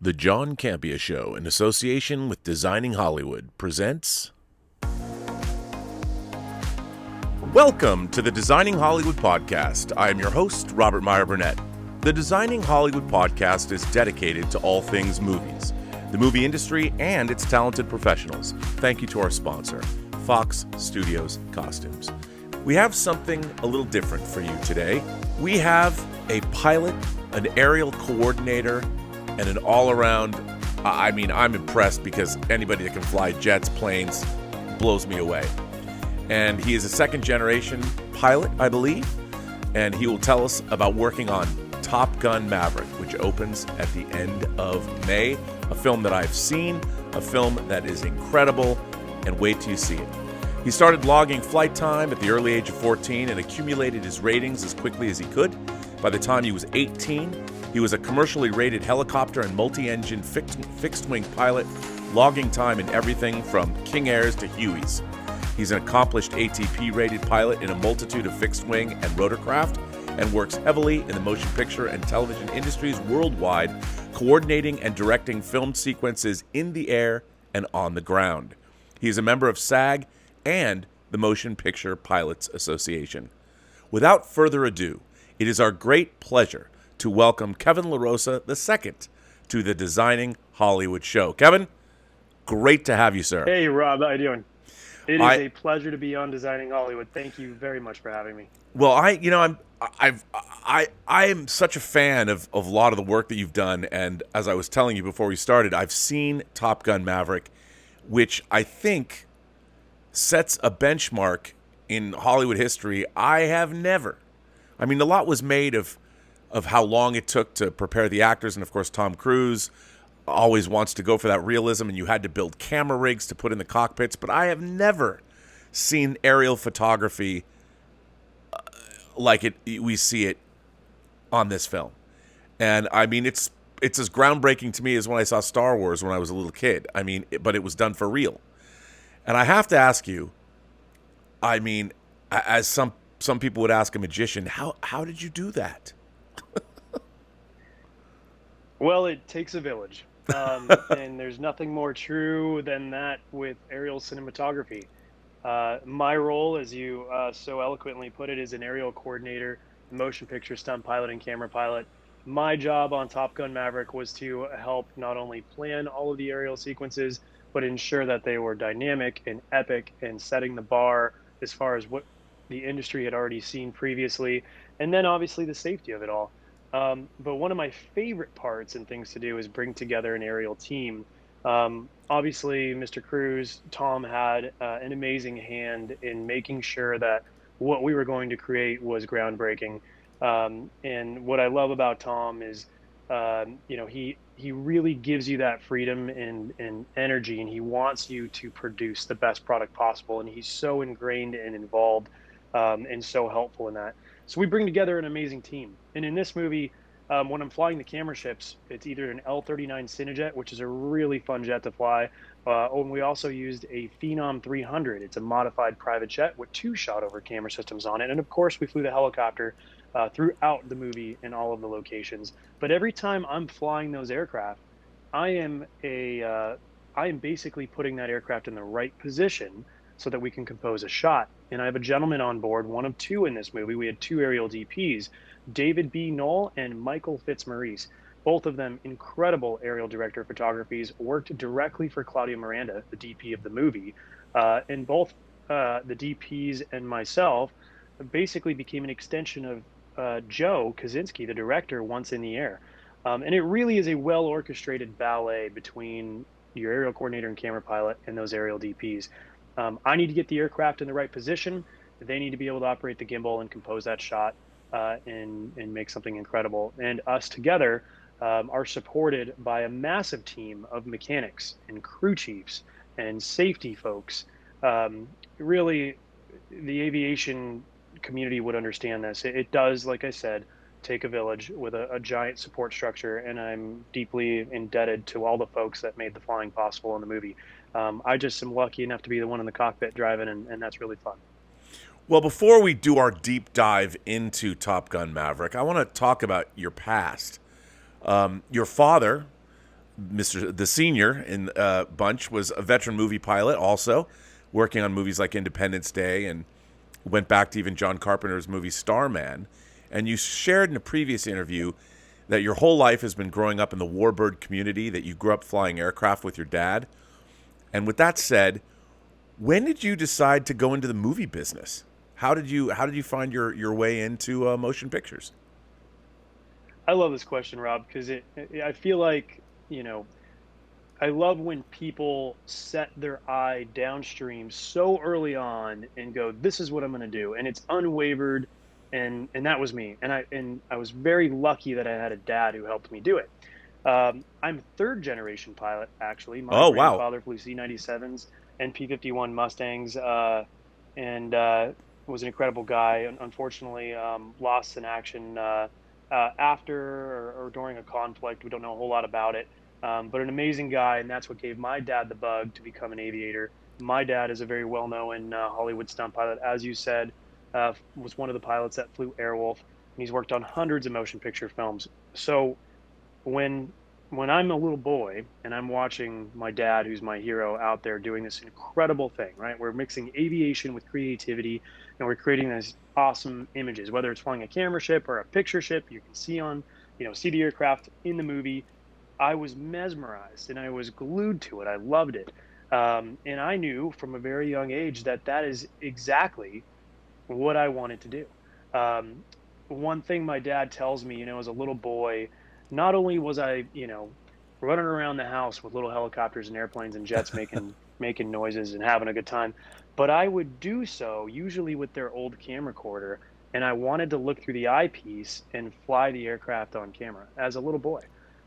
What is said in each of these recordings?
The John Campea Show, in association with Designing Hollywood, presents... Welcome to the Designing Hollywood podcast. I am your host, Robert Meyer Burnett. The Designing Hollywood podcast is dedicated to all things movies, the movie industry, and its talented professionals. Thank you to our sponsor, Fox Studios Costumes. We have something a little different for you today. We have a pilot, an aerial coordinator, and an all-around, I'm impressed because anybody that can fly jets, planes, blows me away. And he is a second-generation pilot, I believe, and he will tell us about working on Top Gun Maverick, which opens at the end of May, a film that I've seen, a film that is incredible, and wait till you see it. He started logging flight time at the early age of 14 and accumulated his ratings as quickly as he could. By the time he was 18, he was a commercially rated helicopter and multi-engine fixed-wing pilot, logging time in everything from King Airs to Hueys. He's an accomplished ATP-rated pilot in a multitude of fixed-wing and rotorcraft and works heavily in the motion picture and television industries worldwide, coordinating and directing film sequences in the air and on the ground. He is a member of SAG and the Motion Picture Pilots Association. Without further ado, it is our great pleasure to welcome Kevin LaRosa II to the Designing Hollywood Show. Kevin, great to have you, sir. Hey, Rob, how you doing? It is a pleasure to be on Designing Hollywood. Thank you very much for having me. Well, I am such a fan of a lot of the work that you've done, and as I was telling you before we started, I've seen Top Gun Maverick, which I think sets a benchmark in Hollywood history. I have never. I mean, a lot was made of how long it took to prepare the actors, and of course Tom Cruise always wants to go for that realism, and you had to build camera rigs to put in the cockpits, but I have never seen aerial photography like we see it on this film. And I mean, it's as groundbreaking to me as when I saw Star Wars when I was a little kid. I mean, but it was done for real. And I have to ask you, I mean, as some people would ask a magician, how did you do that? Well, it takes a village, and there's nothing more true than that with aerial cinematography. My role, as you so eloquently put it, is an aerial coordinator, motion picture stunt pilot, and camera pilot. My job on Top Gun Maverick was to help not only plan all of the aerial sequences, but ensure that they were dynamic and epic and setting the bar as far as what the industry had already seen previously, and then obviously the safety of it all. But one of my favorite parts and things to do is bring together an aerial team. Obviously, Mr. Cruise, Tom had an amazing hand in making sure that what we were going to create was groundbreaking. And what I love about Tom is, he really gives you that freedom and energy, and he wants you to produce the best product possible. And he's so ingrained and involved and so helpful in that. So we bring together an amazing team. And in this movie, when I'm flying the camera ships, it's either an L-39 Cinejet, which is a really fun jet to fly, and we also used a Phenom 300. It's a modified private jet with 2 shot-over camera systems on it. And of course, we flew the helicopter throughout the movie in all of the locations. But every time I'm flying those aircraft, I am basically putting that aircraft in the right position so that we can compose a shot. And I have a gentleman on board, one of 2 in this movie. We had 2 aerial DPs, David B. Knoll and Michael Fitzmaurice. Both of them incredible aerial director of photographies, worked directly for Claudia Miranda, the DP of the movie. And both the DPs and myself basically became an extension of Joe Kaczynski, the director, once in the air. And it really is a well-orchestrated ballet between your aerial coordinator and camera pilot and those aerial DPs. I need to get the aircraft in the right position. They need to be able to operate the gimbal and compose that shot and make something incredible. And us together are supported by a massive team of mechanics and crew chiefs and safety folks. Really, the aviation community would understand this. It does, like I said, take a village with a giant support structure, and I'm deeply indebted to all the folks that made the flying possible in the movie. I just am lucky enough to be the one in the cockpit driving, and that's really fun. Well, before we do our deep dive into Top Gun Maverick, I want to talk about your past. Your father Mr. the senior in bunch was a veteran movie pilot, also working on movies like Independence Day, and went back to even John Carpenter's movie Starman. And you shared in a previous interview that your whole life has been growing up in the warbird community, that you grew up flying aircraft with your dad. And with that said, when did you decide to go into the movie business? How did you find your way into motion pictures? I love this question, Rob, because I feel like, you know, I love when people set their eye downstream so early on and go, "This is what I'm going to do," and it's unwavered, and that was me. And I was very lucky that I had a dad who helped me do it. I'm third generation pilot, actually. My Oh, wow. grandfather flew C-97s and P-51 Mustangs, and was an incredible guy. Unfortunately, lost in action after or during a conflict. We don't know a whole lot about it, but an amazing guy, and that's what gave my dad the bug to become an aviator. My dad is a very well-known Hollywood stunt pilot, as you said. Was one of the pilots that flew Airwolf, and he's worked on hundreds of motion picture films. So when I'm a little boy and I'm watching my dad, who's my hero, out there doing this incredible thing, right? We're mixing aviation with creativity, and we're creating these awesome images, whether it's flying a camera ship or a picture ship you can see on, see the aircraft in the movie. I was mesmerized and I was glued to it. I loved it. And I knew from a very young age that that is exactly what I wanted to do. Um, One thing my dad tells me, as a little boy, not only was I, running around the house with little helicopters and airplanes and jets making noises and having a good time, but I would do so usually with their old camcorder, and I wanted to look through the eyepiece and fly the aircraft on camera as a little boy.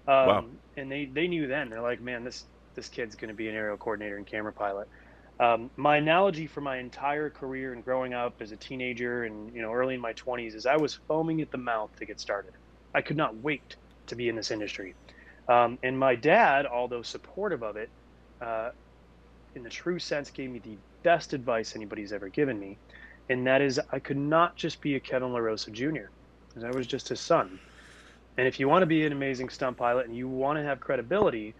Wow. And they knew then. They're like, man, this kid's going to be an aerial coordinator and camera pilot. My analogy for my entire career and growing up as a teenager and early in my 20s is I was foaming at the mouth to get started. I could not wait to be in this industry. And my dad, although supportive of it, uh, in the true sense, gave me the best advice anybody's ever given me, and that is I could not just be a Kevin LaRosa Jr. because I was just his son. And if you want to be an amazing stunt pilot and you want to have credibility,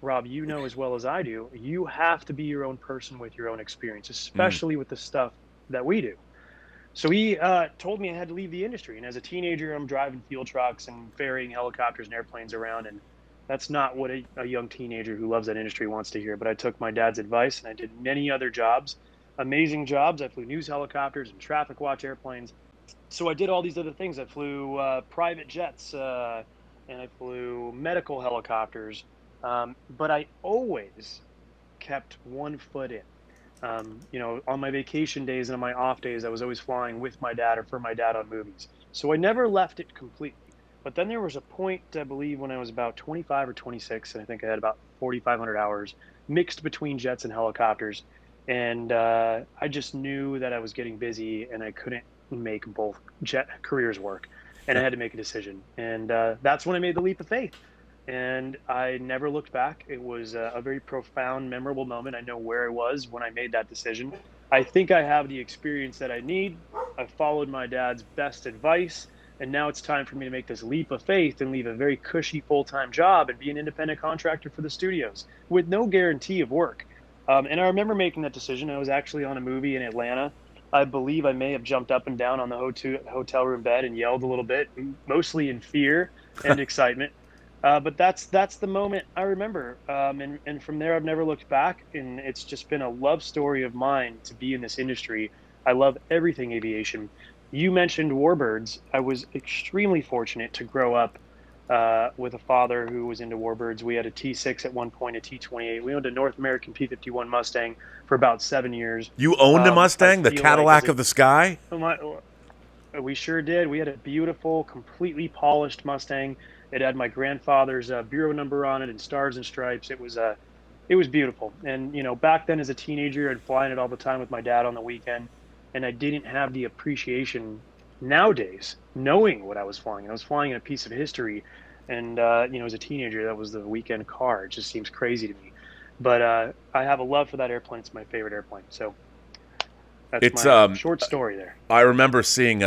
Rob, you know as well as I do, you have to be your own person with your own experience, Mm. especially with the stuff that we do. So he told me I had to leave the industry. And as a teenager, I'm driving fuel trucks and ferrying helicopters and airplanes around. And that's not what a young teenager who loves that industry wants to hear. But I took my dad's advice and I did many other jobs, amazing jobs. I flew news helicopters and traffic watch airplanes. So I did all these other things. I flew private jets and I flew medical helicopters. But I always kept one foot in. On my vacation days and on my off days, I was always flying with my dad or for my dad on movies. So I never left it completely. But then there was a point, I believe, when I was about 25 or 26, and I think I had about 4,500 hours mixed between jets and helicopters. And I just knew that I was getting busy and I couldn't make both jet careers work. And I had to make a decision. And that's when I made the leap of faith. And I never looked back. It was a very profound, memorable moment. I know where I was when I made that decision. I think I have the experience that I need. I followed my dad's best advice, and now it's time for me to make this leap of faith and leave a very cushy full-time job and be an independent contractor for the studios with no guarantee of work. And I remember making that decision. I was actually on a movie in Atlanta. I believe I may have jumped up and down on the hotel room bed and yelled a little bit, mostly in fear and excitement. But that's the moment I remember, and from there I've never looked back, and it's just been a love story of mine to be in this industry. I love everything aviation. You mentioned warbirds. I was extremely fortunate to grow up with a father who was into warbirds. We had a T6 at one point, a T28. We owned a North American P-51 Mustang for about 7 years. You owned a I Mustang, the feel like as Cadillac of the sky? my, we sure did. We had a beautiful, completely polished Mustang. It had my grandfather's bureau number on it and stars and stripes. It was beautiful. And back then as a teenager, I'd fly in it all the time with my dad on the weekend, and I didn't have the appreciation nowadays, knowing what I was flying. I was flying in a piece of history, and as a teenager, that was the weekend car. It just seems crazy to me. But I have a love for that airplane. It's my favorite airplane. So that's It's my short story there. I remember seeing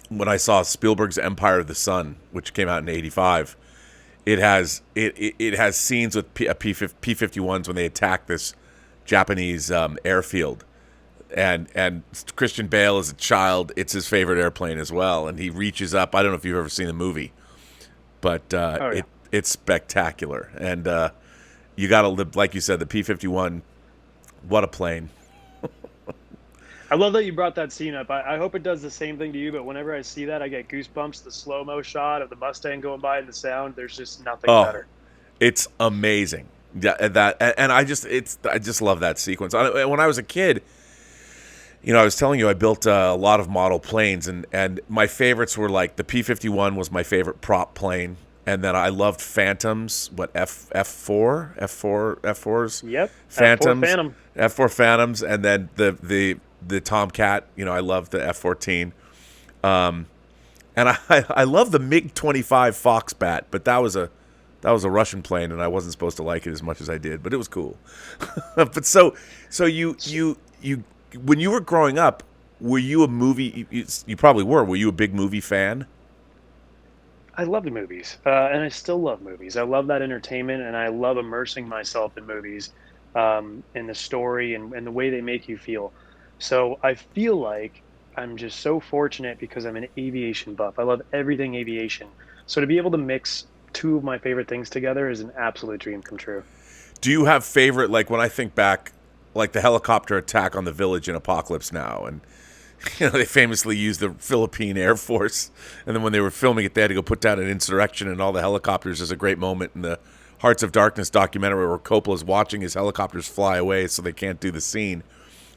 when I saw Spielberg's Empire of the Sun, which came out in '85, it has scenes with P-51s when they attack this Japanese airfield, and Christian Bale as a child, it's his favorite airplane as well, and he reaches up. I don't know if you've ever seen the movie, but Oh yeah. it's spectacular, and you got to live, like you said, the P-51. What a plane! I love that you brought that scene up. I hope it does the same thing to you, but whenever I see that, I get goosebumps. The slow-mo shot of the Mustang going by and the sound, there's just nothing Oh, better. it's amazing. Yeah, and I just love that sequence. When I was a kid, I was telling you I built a lot of model planes, and my favorites were like the P-51 was my favorite prop plane, and then I loved Phantoms. What F4s, Yep, F4 Phantoms, Phantom. F4 Phantoms, and then the Tomcat. I love the F-14. And I love the MiG-25 Foxbat, but that was a Russian plane, and I wasn't supposed to like it as much as I did, but it was cool. But so you when you were growing up, were you a movie? You probably were. Were you a big movie fan? I love the movies, and I still love movies. I love that entertainment, and I love immersing myself in movies, in the story and the way they make you feel. So I feel like I'm just so fortunate because I'm an aviation buff. I love everything aviation. So to be able to mix two of my favorite things together is an absolute dream come true. Do you have favorite, like when I think back, like the helicopter attack on the village in Apocalypse Now, and they famously used the Philippine Air Force, and then when they were filming it, they had to go put down an insurrection and all the helicopters. There's a great moment in the Hearts of Darkness documentary where Coppola's watching his helicopters fly away, so they can't do the scene.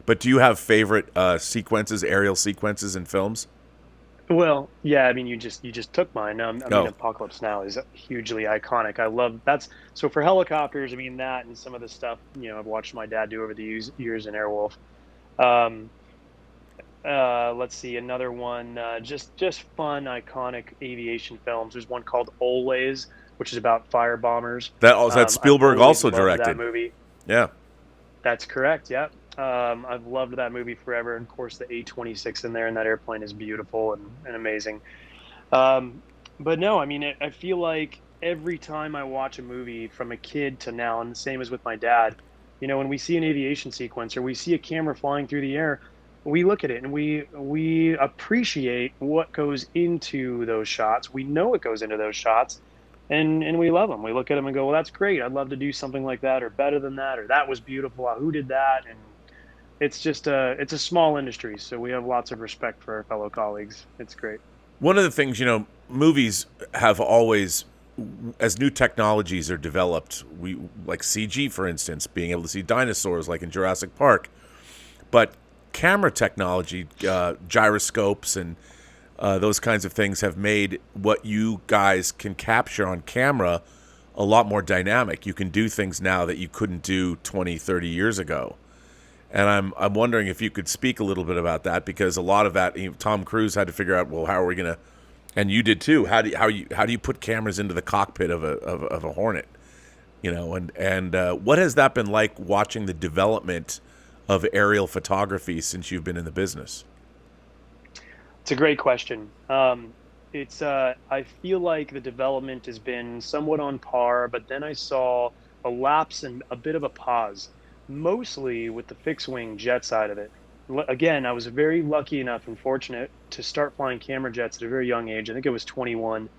But do you have favorite sequences, aerial sequences in films? Well, yeah, I mean, you just took mine. I mean, Oh, Apocalypse Now is hugely iconic. I love that's so for helicopters. I mean, that and some of the stuff I've watched my dad do over the years in Airwolf. Um, let's see another one. Just fun, iconic aviation films. There's one called Always, which is about fire bombers. that I've Spielberg always also loved that directed. movie. Yeah. That's correct. Yep. I've loved that movie forever. And of course, the A-26 in there and that airplane is beautiful and amazing. Um, but no, I mean, I feel like every time I watch a movie from a kid to now, and the same as with my dad, when we see an aviation sequence or we see a camera flying through the air, we look at it and we appreciate what goes into those shots. We know what goes into those shots, and we love them. We look at them and go, "Well, that's great. I'd love to do something like that, or better than that, or that was beautiful. Who did that?" And it's a small industry, so we have lots of respect for our fellow colleagues. It's great. One of the things, movies have always, as new technologies are developed, we like CG, for instance, being able to see dinosaurs like in Jurassic Park, but camera technology, gyroscopes, and those kinds of things have made what you guys can capture on camera a lot more dynamic. You can do things now that you couldn't do 20, 30 years ago. And I'm wondering if you could speak a little bit about that, because a lot of that, Tom Cruise had to figure out, well, how are we gonna, and you did too. How do you put cameras into the cockpit of a Hornet? And what has that been like watching the development of aerial photography since you've been in the business? It's a great question. It's I feel like the development has been somewhat on par, but then I saw a lapse and a bit of a pause, mostly with the fixed wing jet side of it. Again, I was very lucky enough and fortunate to start flying camera jets at a very young age. I think it was 21,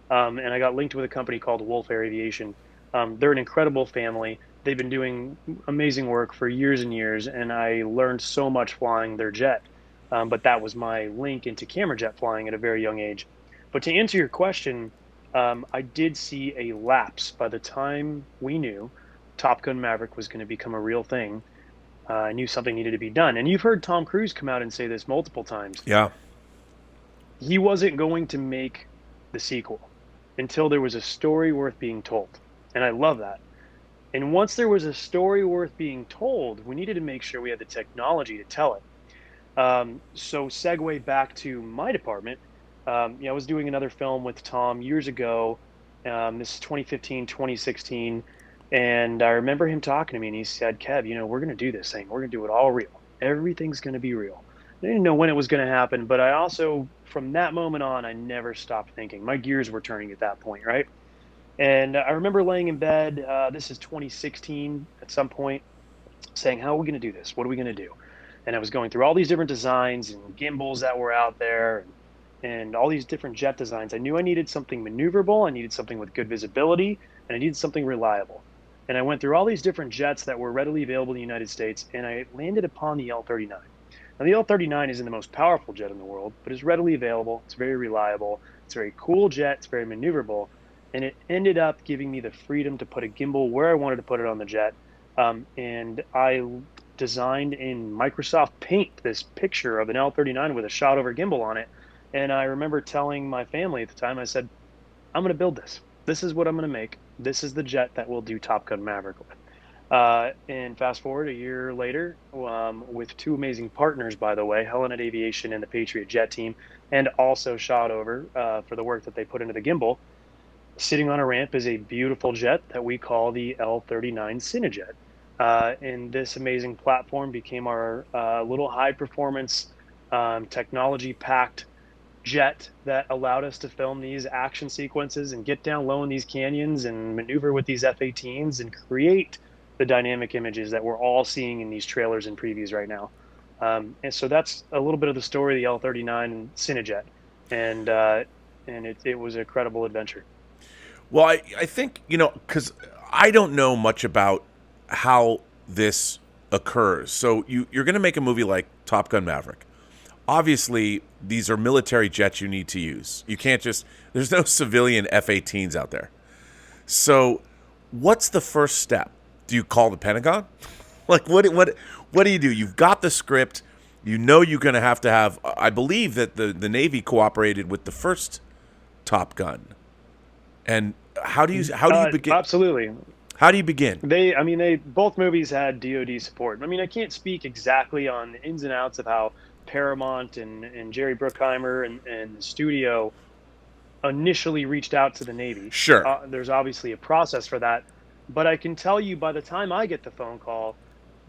and I got linked with a company called Wolf Air Aviation. They're an incredible family. They've been doing amazing work for years and years, and I learned so much flying their jet. But that was my link into camera jet flying at a very young age. But to answer your question, I did see a lapse by the time we knew Top Gun Maverick was going to become a real thing. I knew something needed to be done. And you've heard Tom Cruise come out and say this multiple times. Yeah. He wasn't going to make the sequel until there was a story worth being told. And I love that. And once there was a story worth being told, we needed to make sure we had the technology to tell it. So segue back to my department. I was doing another film with Tom years ago. This is 2015, 2016. And I remember him talking to me and he said, Kev, we're going to do this thing. We're going to do it all real. Everything's going to be real. I didn't know when it was going to happen, but I also, from that moment on, I never stopped thinking. My gears were turning at that point, right? And I remember laying in bed, this is 2016 at some point, saying, how are we going to do this? What are we going to do? And I was going through all these different designs and gimbals that were out there, and all these different jet designs. I knew I needed something maneuverable, I needed something with good visibility, and I needed something reliable. And I went through all these different jets that were readily available in the United States, and I landed upon the L-39. Now, the L-39 isn't the most powerful jet in the world, but it's readily available. It's very reliable. It's a very cool jet. It's very maneuverable. And it ended up giving me the freedom to put a gimbal where I wanted to put it on the jet. And I designed in Microsoft Paint this picture of an L-39 with a shot over gimbal on it. And I remember telling my family at the time, I said, I'm going to build this. This is what I'm going to make. This is the jet that will do Top Gun Maverick with. And fast forward a year later, with two amazing partners, by the way, Helinet Aviation and the Patriot Jet team, and also shot over for the work that they put into the gimbal. Sitting on a ramp is a beautiful jet that we call the L-39 Cinejet. And this amazing platform became our little high performance, technology packed jet that allowed us to film these action sequences and get down low in these canyons and maneuver with these F-18s and create the dynamic images that we're all seeing in these trailers and previews right now. And so that's a little bit of the story of the L-39 Cinejet, and it was a credible adventure. Well, I think, because I don't know much about how this occurs. So you're going to make a movie like Top Gun Maverick. Obviously, these are military jets you need to use. You can't there's no civilian F-18s out there. So what's the first step? Do you call the Pentagon? Like, what do you do? You've got the script. You know you're going to have, I believe that the Navy cooperated with the first Top Gun. And how do you begin? Absolutely. How do you begin? They both movies had DoD support. I mean, I can't speak exactly on the ins and outs of how Paramount and Jerry Bruckheimer and the studio initially reached out to the Navy. Sure. There's obviously a process for that, but I can tell you by the time I get the phone call,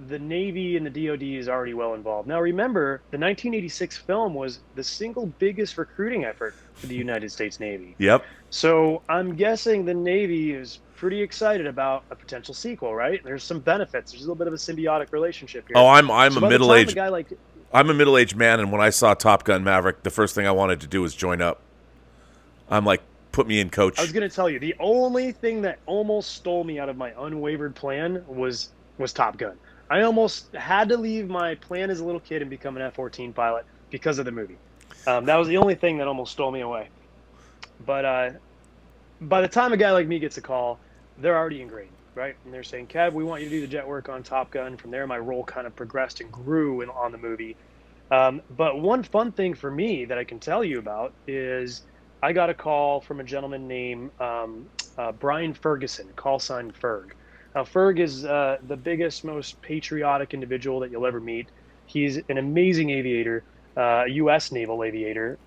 the Navy and the DoD is already well involved. Now, remember, the 1986 film was the single biggest recruiting effort for the United States Navy. Yep. So I'm guessing the Navy is pretty excited about a potential sequel, right? There's some benefits. There's a little bit of a symbiotic relationship here. Oh, I'm so a middle-aged I'm a middle-aged man, and when I saw Top Gun Maverick, the first thing I wanted to do was join up. I'm like, put me in, coach. I was going to tell you, the only thing that almost stole me out of my unwavered plan was Top Gun. I almost had to leave my plan as a little kid and become an F-14 pilot because of the movie. That was the only thing that almost stole me away. But by the time a guy like me gets a call, they're already ingrained, right? And they're saying, Kev, we want you to do the jet work on Top Gun. From there, my role kind of progressed and grew on the movie. But one fun thing for me that I can tell you about is I got a call from a gentleman named Brian Ferguson, call sign Ferg. Now, Ferg is the biggest, most patriotic individual that you'll ever meet. He's an amazing aviator, a U.S. naval aviator.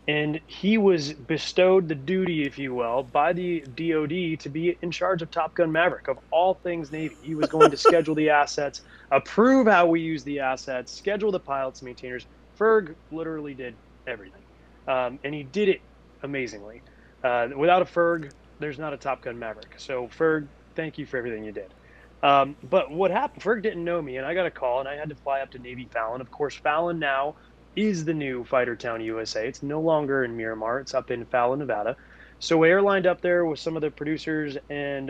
And he was bestowed the duty, if you will, by the DoD to be in charge of Top Gun Maverick, of all things Navy. He was going to schedule the assets, approve how we use the assets, schedule the pilots and maintainers. Ferg literally did everything. And he did it amazingly. Without a Ferg, there's not a Top Gun Maverick. So Ferg, thank you for everything you did. But what happened, Ferg didn't know me, and I got a call, and I had to fly up to Navy Fallon. Of course, Fallon now is the new fighter town, USA. It's no longer in Miramar. It's up in Fallon, Nevada. So we airlined up there with some of the producers and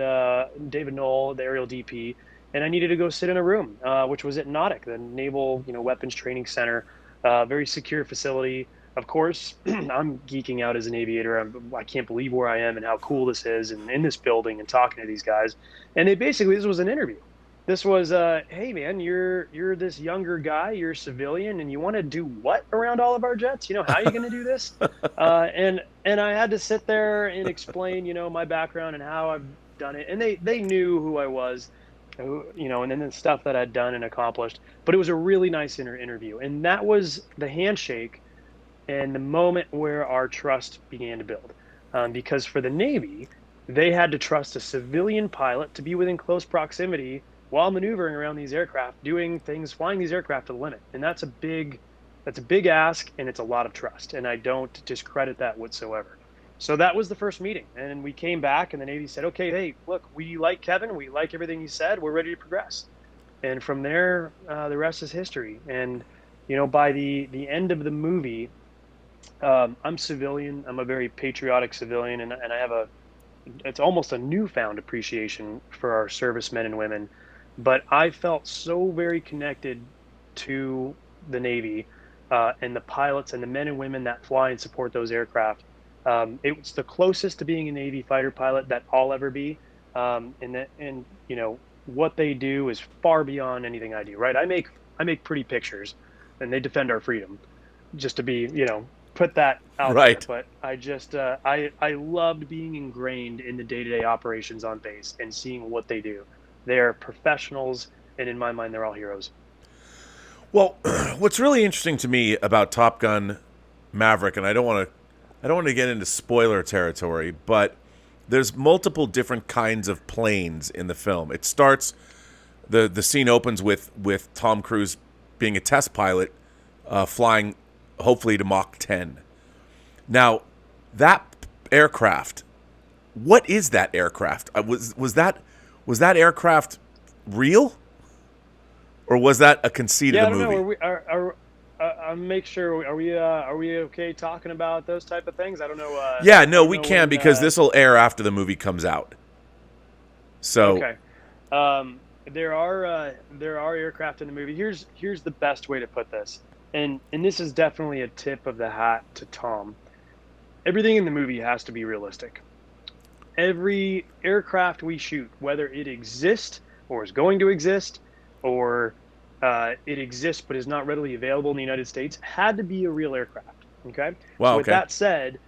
David Knoll, the aerial DP, and I needed to go sit in a room, which was at NAUTIC, the Naval Weapons Training Center, very secure facility. Of course, I'm geeking out as an aviator. I can't believe where I am and how cool this is, and in this building and talking to these guys. And this was an interview. This was, hey man, you're this younger guy, you're a civilian, and you want to do what around all of our jets? How are you going to do this? And I had to sit there and explain, my background and how I've done it. And they knew who I was, and then the stuff that I'd done and accomplished. But it was a really nice interview, and that was the handshake and the moment where our trust began to build. Because for the Navy, they had to trust a civilian pilot to be within close proximity while maneuvering around these aircraft, doing things, flying these aircraft to the limit. And that's a big ask, and it's a lot of trust. And I don't discredit that whatsoever. So that was the first meeting, and we came back, and the Navy said, "Okay, hey, look, we like Kevin, we like everything he said, we're ready to progress." And from there, the rest is history. And by the end of the movie, I'm civilian. I'm a very patriotic civilian, and I have it's almost a newfound appreciation for our servicemen and women. But I felt so very connected to the Navy, and the pilots and the men and women that fly and support those aircraft. It's the closest to being a Navy fighter pilot that I'll ever be. And what they do is far beyond anything I do. Right? I make pretty pictures, and they defend our freedom. Just to be, put that out there. Right. But I just I loved being ingrained in the day-to-day operations on base and seeing what they do. They're professionals, and in my mind, they're all heroes. Well, what's really interesting to me about Top Gun Maverick, and I don't want to get into spoiler territory, but there's multiple different kinds of planes in the film. It starts, the scene opens with Tom Cruise being a test pilot, flying hopefully to Mach 10. Now, that aircraft, what is that aircraft? Was that aircraft real, or was that a conceit of the movie? I don't know. Make sure. Are we okay talking about those type of things? I don't know. Yeah, no, we can, because this will air after the movie comes out. So okay. There are aircraft in the movie. Here's the best way to put this, and this is definitely a tip of the hat to Tom. Everything in the movie has to be realistic. Every aircraft we shoot, whether it exists or is going to exist, or it exists but is not readily available in the United States, had to be a real aircraft. Okay. Wow, so with that said,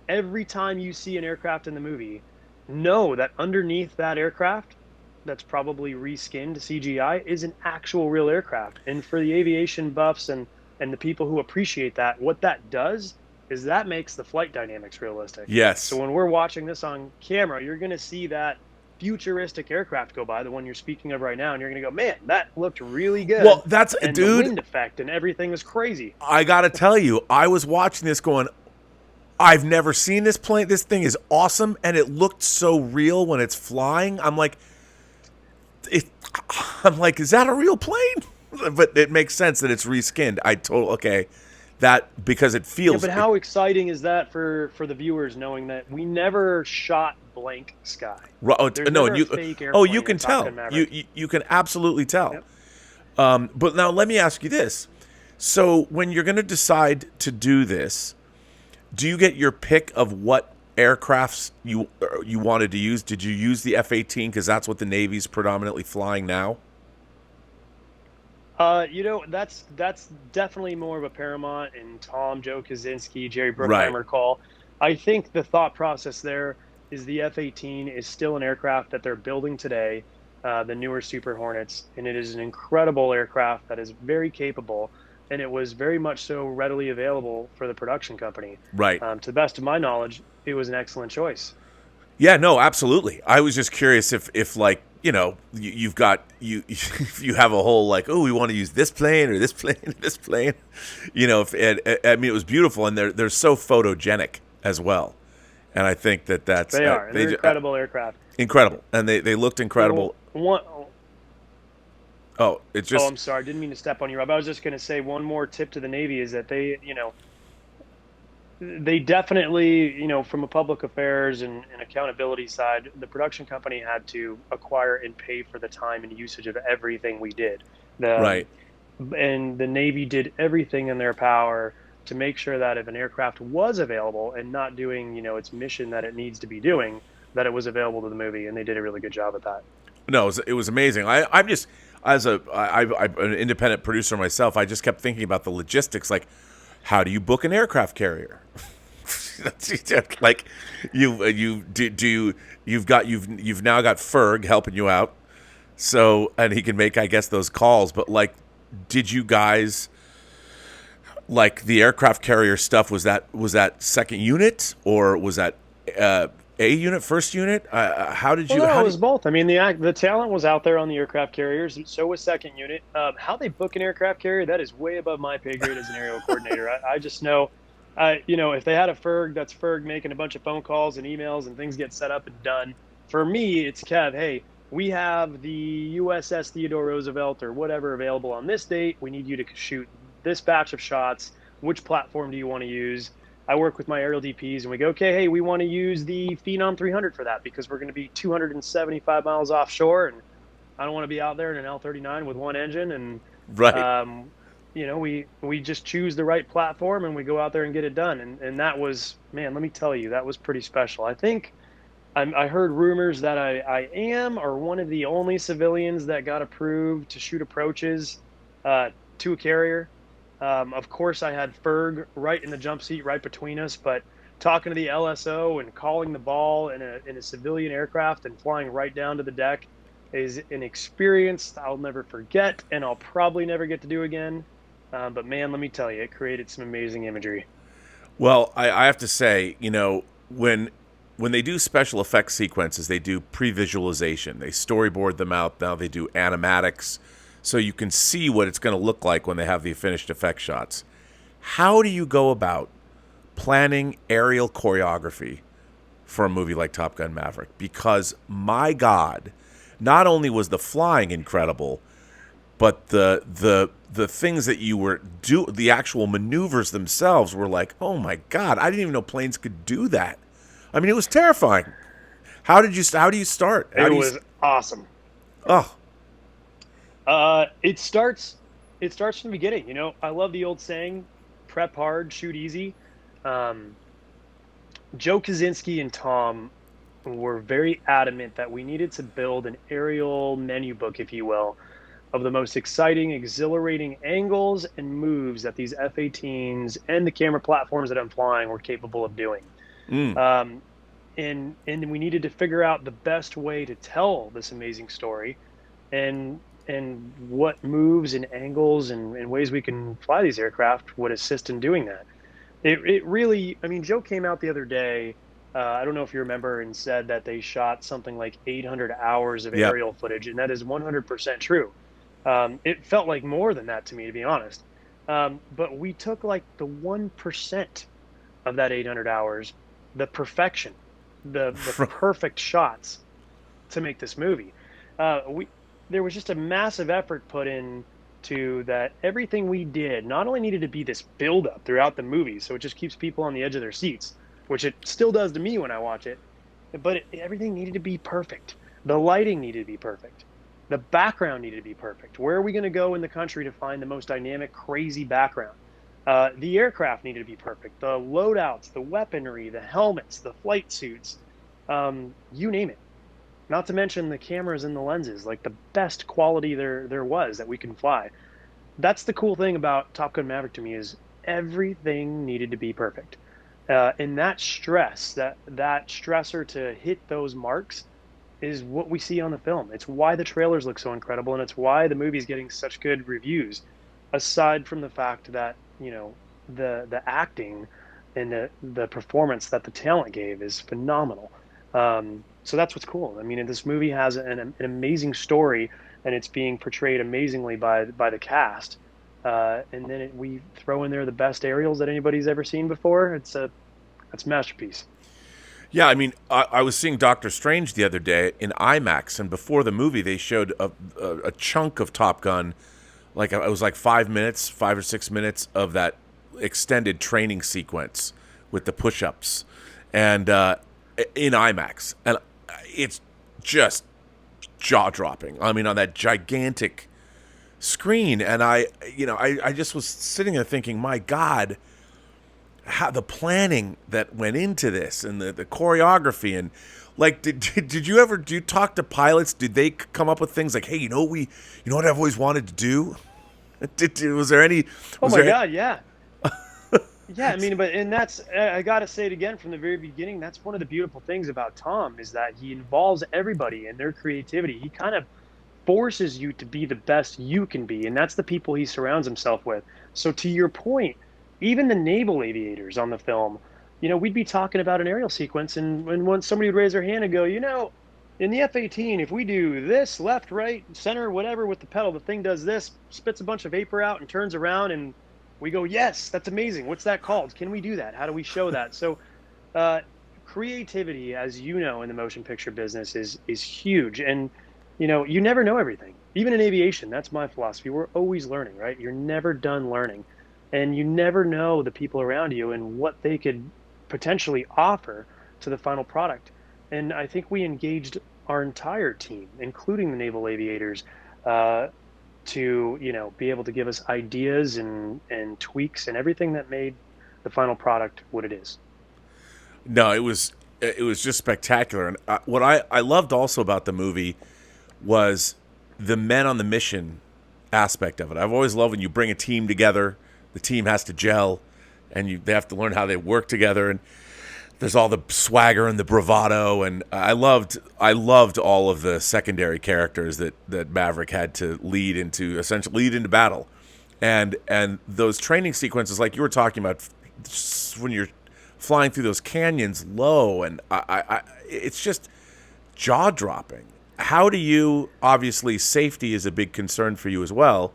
every time you see an aircraft in the movie, know that underneath that aircraft, that's probably reskinned CGI, is an actual real aircraft. And for the aviation buffs and the people who appreciate that, what that does is that makes the flight dynamics realistic. Yes. So when we're watching this on camera, you're going to see that futuristic aircraft go by, the one you're speaking of right now, and you're going to go, man, that looked really good. Well, that's, and dude, the wind effect and everything was crazy. I got to tell you, I was watching this going, I've never seen this plane. This thing is awesome, and it looked so real when it's flying. I'm like, is that a real plane? But it makes sense that it's reskinned. That, because it feels. Yeah, but how exciting is that for the viewers, knowing that we never shot blank sky? You can tell. You can absolutely tell. Yep. But now let me ask you this: so when you're going to decide to do this, do you get your pick of what aircrafts you wanted to use? Did you use the F-18 because that's what the Navy's predominantly flying now? That's definitely more of a Paramount and Tom, Joe Kaczynski, Jerry Bruckheimer call. I think the thought process there is the F-18 is still an aircraft that they're building today, the newer Super Hornets, and it is an incredible aircraft that is very capable, and it was very much so readily available for the production company. Right. To the best of my knowledge, it was an excellent choice. Yeah, no, absolutely. I was just curious if you've got if you have a whole we want to use this plane or this plane or this plane, it was beautiful, and they're so photogenic as well, and I think that's they're incredible aircraft. Incredible, and they looked incredible. I'm sorry, didn't mean to step on you, Rob. I was just going to say one more tip to the Navy is that they definitely, from a public affairs and accountability side, the production company had to acquire and pay for the time and usage of everything we did. Right. And the Navy did everything in their power to make sure that if an aircraft was available and not doing, its mission that it needs to be doing, that it was available to the movie, and they did a really good job at that. No, it was amazing. I'm just, I'm an independent producer myself, I just kept thinking about the logistics, how do you book an aircraft carrier? You've now got Ferg helping you out, so, and he can make, I guess, those calls. But did you guys the aircraft carrier stuff? Was that second unit, or was that A unit, first unit? How did you? Well, it was both. I mean, the talent was out there on the aircraft carriers. So was second unit. How they book an aircraft carrier, that is way above my pay grade as an aerial coordinator. I just know If they had a Ferg, that's Ferg making a bunch of phone calls and emails and things get set up and done. For me, it's Kev. Hey, we have the USS Theodore Roosevelt or whatever available on this date. We need you to shoot this batch of shots. Which platform do you want to use? I work with my aerial DPs and we go, okay, hey, we want to use the Phenom 300 for that because we're going to be 275 miles offshore and I don't want to be out there in an L-39 with one engine. And Right. um, we just choose the right platform and we go out there and get it done. And that was, man, let me tell you, that was pretty special. I think I heard rumors that I am or one of the only civilians that got approved to shoot approaches uh, to a carrier. Of course, I had Ferg right in the jump seat, right between us. But talking to the LSO and calling the ball in a civilian aircraft and flying right down to the deck is an experience I'll never forget, and I'll probably never get to do again. But man, let me tell you, it created some amazing imagery. Well, I have to say, when they do special effects sequences, they do pre-visualization. They storyboard them out. Now they do animatics, so you can see what it's going to look like when they have the finished effect shots. How do you go about planning aerial choreography for a movie like Top Gun Maverick? Because my God, not only was the flying incredible, but the things that you were the actual maneuvers themselves were like, oh my God, I didn't even know planes could do that. I mean, it was terrifying. How do you start? How It do you was awesome. oh It starts from the beginning. I love the old saying, "Prep hard, shoot easy." Um, Joe Kaczynski and Tom were very adamant that we needed to build an aerial menu book, if you will, of the most exciting, exhilarating angles and moves that these F-18s and the camera platforms that I'm flying were capable of doing. mm, Um, and we needed to figure out the best way to tell this amazing story, and what moves and angles and ways we can fly these aircraft would assist in doing that. It really, I mean, Joe came out the other day. I don't know if you remember, and said that they shot something like 800 hours of yep. aerial footage, and that is 100% true. It felt like more than that to me, to be honest. But we took like the 1% of that 800 hours, the perfection, the perfect shots to make this movie. We There was just a massive effort put in to that. Everything we did not only needed to be this build up throughout the movie, so it just keeps people on the edge of their seats, which it still does to me when I watch it, but everything needed to be perfect. The lighting needed to be perfect. The background needed to be perfect. Where are we going to go in the country to find the most dynamic, crazy background? The aircraft needed to be perfect. The loadouts, the weaponry, the helmets, the flight suits, you name it. Not to mention the cameras and the lenses, like the best quality there was that we can fly. That's the cool thing about Top Gun Maverick to me is everything needed to be perfect. And that stress, that stressor to hit those marks is what we see on the film. It's why the trailers look so incredible, and it's why the movie's getting such good reviews. Aside from the fact that the acting and the performance that the talent gave is phenomenal. So that's what's cool. I mean, this movie has an amazing story, and it's being portrayed amazingly by the cast. And then we throw in there the best aerials that anybody's ever seen before. It's a masterpiece. Yeah, I mean, I was seeing Doctor Strange the other day in IMAX, and before the movie, they showed a chunk of Top Gun, like it was like 5 minutes, 5 or 6 minutes of that extended training sequence with the push-ups, and in IMAX, and it's just jaw-dropping. I mean, on that gigantic screen, and I just was sitting there thinking, my God, how the planning that went into this and the choreography and like did you ever do you talk to pilots? Did they come up with things like, hey, what I've always wanted to do? Was there any Oh was my there God, yeah. Yeah, I mean, and that's, I got to say it again from the very beginning. That's one of the beautiful things about Tom is that he involves everybody in their creativity. He kind of forces you to be the best you can be, and that's the people he surrounds himself with. So to your point, even the naval aviators on the film, we'd be talking about an aerial sequence, and when somebody would raise their hand and go, in the F-18, if we do this left, right, center, whatever with the pedal, the thing does this, spits a bunch of vapor out and turns around, and We go, yes, that's amazing. What's that called? Can we do that? How do we show that? So, uh, creativity, as you know, in the motion picture business is huge, and you never know everything. Even in aviation, that's my philosophy. We're always learning, right? You're never done learning, and you never know the people around you and what they could potentially offer to the final product. And I think we engaged our entire team, including the naval aviators, uh, to be able to give us ideas and tweaks and everything that made the final product what it is. No, it was just spectacular. And what I loved also about the movie was the men on the mission aspect of it. I've always loved when you bring a team together, the team has to gel, and they have to learn how they work together. And there's all the swagger and the bravado, and I loved all of the secondary characters that Maverick had to essentially lead into battle, and those training sequences like you were talking about when you're flying through those canyons low, and it's just jaw dropping. How do you, obviously safety is a big concern for you as well.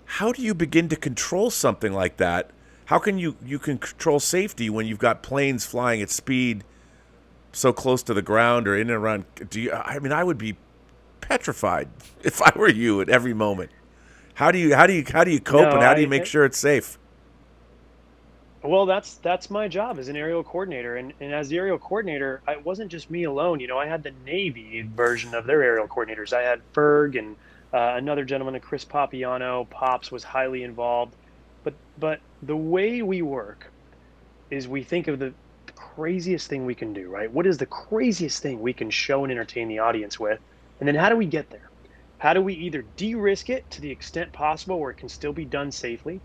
How do you begin to control something like that? How can you can control safety when you've got planes flying at speed so close to the ground or in and around? I would be petrified if I were you at every moment. How do you cope, No, and how do you I make sure it's safe? well, that's my job as an aerial coordinator, and as the aerial coordinator, it wasn't just me alone. I had the Navy version of their aerial coordinators. I had Ferg and another gentleman, Chris Papiano. Pops was highly involved, but the way we work is we think of the craziest thing we can do, right? What is the craziest thing we can show and entertain the audience with? And then how do we get there? How do we either de-risk it to the extent possible where it can still be done safely?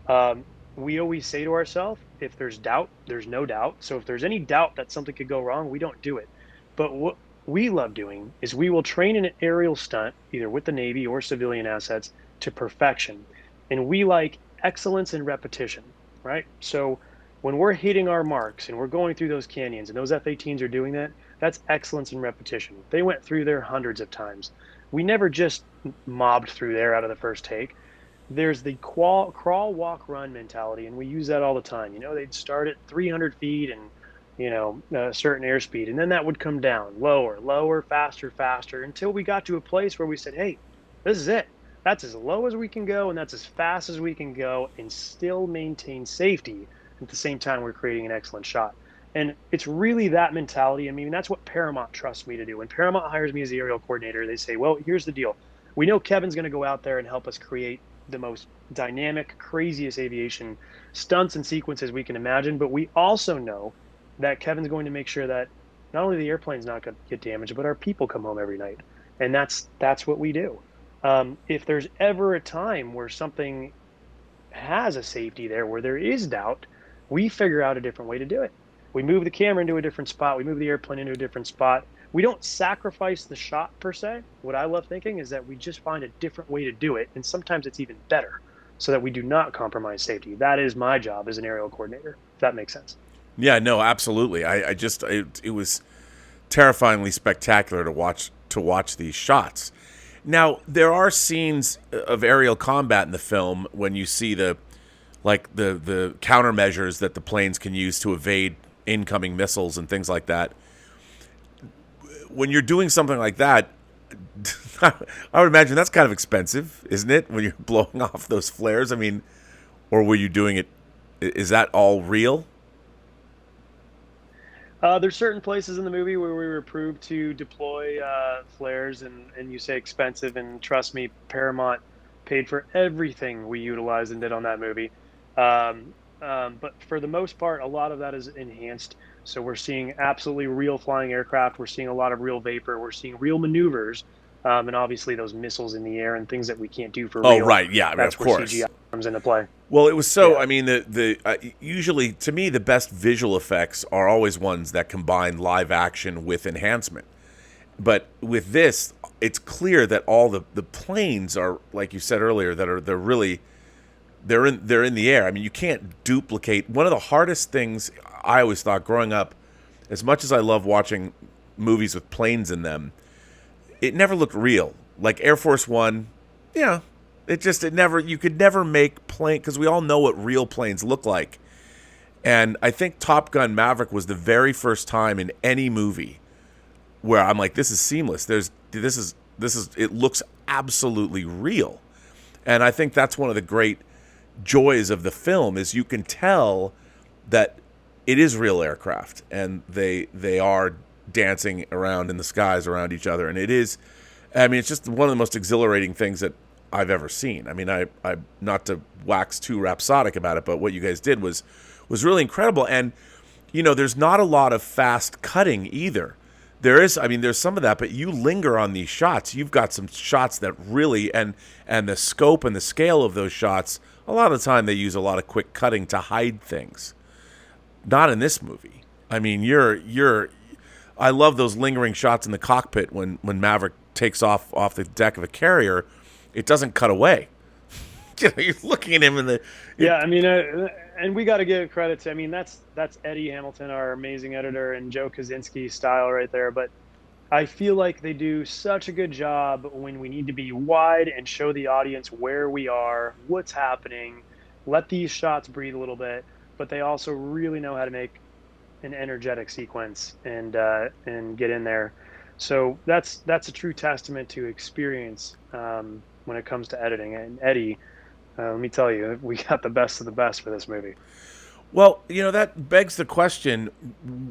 Um, we always say to ourselves, if there's doubt, there's no doubt. So if there's any doubt that something could go wrong, we don't do it. But what we love doing is we will train an aerial stunt, either with the Navy or civilian assets, to perfection. And we like excellence in repetition, right? So when we're hitting our marks and we're going through those canyons and those F-18s are doing that, that's excellence in repetition. They went through there hundreds of times. We never just mobbed through there out of the first take. There's the crawl, walk, run mentality, and we use that all the time. They'd start at 300 feet and a certain airspeed, and then that would come down lower, lower, faster, faster, until we got to a place where we said, "Hey, this is it. That's as low as we can go, and that's as fast as we can go, and still maintain safety. At the same time, we're creating an excellent shot." And it's really that mentality. I mean, that's what Paramount trusts me to do. When Paramount hires me as the aerial coordinator, they say, "Well, here's the deal. We know Kevin's going to go out there and help us create the most dynamic, craziest aviation stunts and sequences we can imagine. But we also know that Kevin's going to make sure that not only the airplane's not going to get damaged, but our people come home every night." And that's what we do. If there's ever a time where something has a safety there, where there is doubt, we figure out a different way to do it. We move the camera into a different spot. We move the airplane into a different spot. We don't sacrifice the shot per se. What I love thinking is that we just find a different way to do it, and sometimes it's even better, so that we do not compromise safety. That is my job as an aerial coordinator, if that makes sense. Yeah, no, absolutely. It was terrifyingly spectacular to watch these shots. Now, there are scenes of aerial combat in the film when you see the countermeasures that the planes can use to evade incoming missiles and things like that. When you're doing something like that, I would imagine that's kind of expensive, isn't it? When you're blowing off those flares, I mean, or were you doing it? Is that all real? There's certain places in the movie where we were approved to deploy flares, and you say expensive, and trust me, Paramount paid for everything we utilized and did on that movie. But for the most part, a lot of that is enhanced. So we're seeing absolutely real flying aircraft. We're seeing a lot of real vapor. We're seeing real maneuvers, and obviously those missiles in the air and things that we can't do for Oh, real. right, yeah, I mean, of That's where course. CGI comes into play. Well, it was so. Yeah. I mean, usually to me the best visual effects are always ones that combine live action with enhancement. But with this, it's clear that all the planes are, like you said earlier, they're in the air. I mean, you can't duplicate. One of the hardest things I always thought growing up, as much as I love watching movies with planes in them, it never looked real. Like Air Force One, yeah, It never, you could never make plane, because we all know what real planes look like. And I think Top Gun Maverick was the very first time in any movie where I'm like, this is seamless. It looks absolutely real. And I think that's one of the great joys of the film is you can tell that it is real aircraft and they are dancing around in the skies around each other. And it's just one of the most exhilarating things that I've ever seen. I mean, I not to wax too rhapsodic about it, but what you guys did was really incredible. And, there's not a lot of fast cutting either. There's some of that, but you linger on these shots. You've got some shots that really, and the scope and the scale of those shots, a lot of the time they use a lot of quick cutting to hide things. Not in this movie. I mean, I love those lingering shots in the cockpit when Maverick takes off the deck of a carrier. It doesn't cut away. You're looking at him in the... Yeah, I mean, and we got to give credit to, that's Eddie Hamilton, our amazing editor, and Joe Kaczynski's style right there. But I feel like they do such a good job when we need to be wide and show the audience where we are, what's happening, let these shots breathe a little bit. But they also really know how to make an energetic sequence and get in there. So that's a true testament to experience when it comes to editing. And Eddie, let me tell you, we got the best of the best for this movie. Well, that begs the question,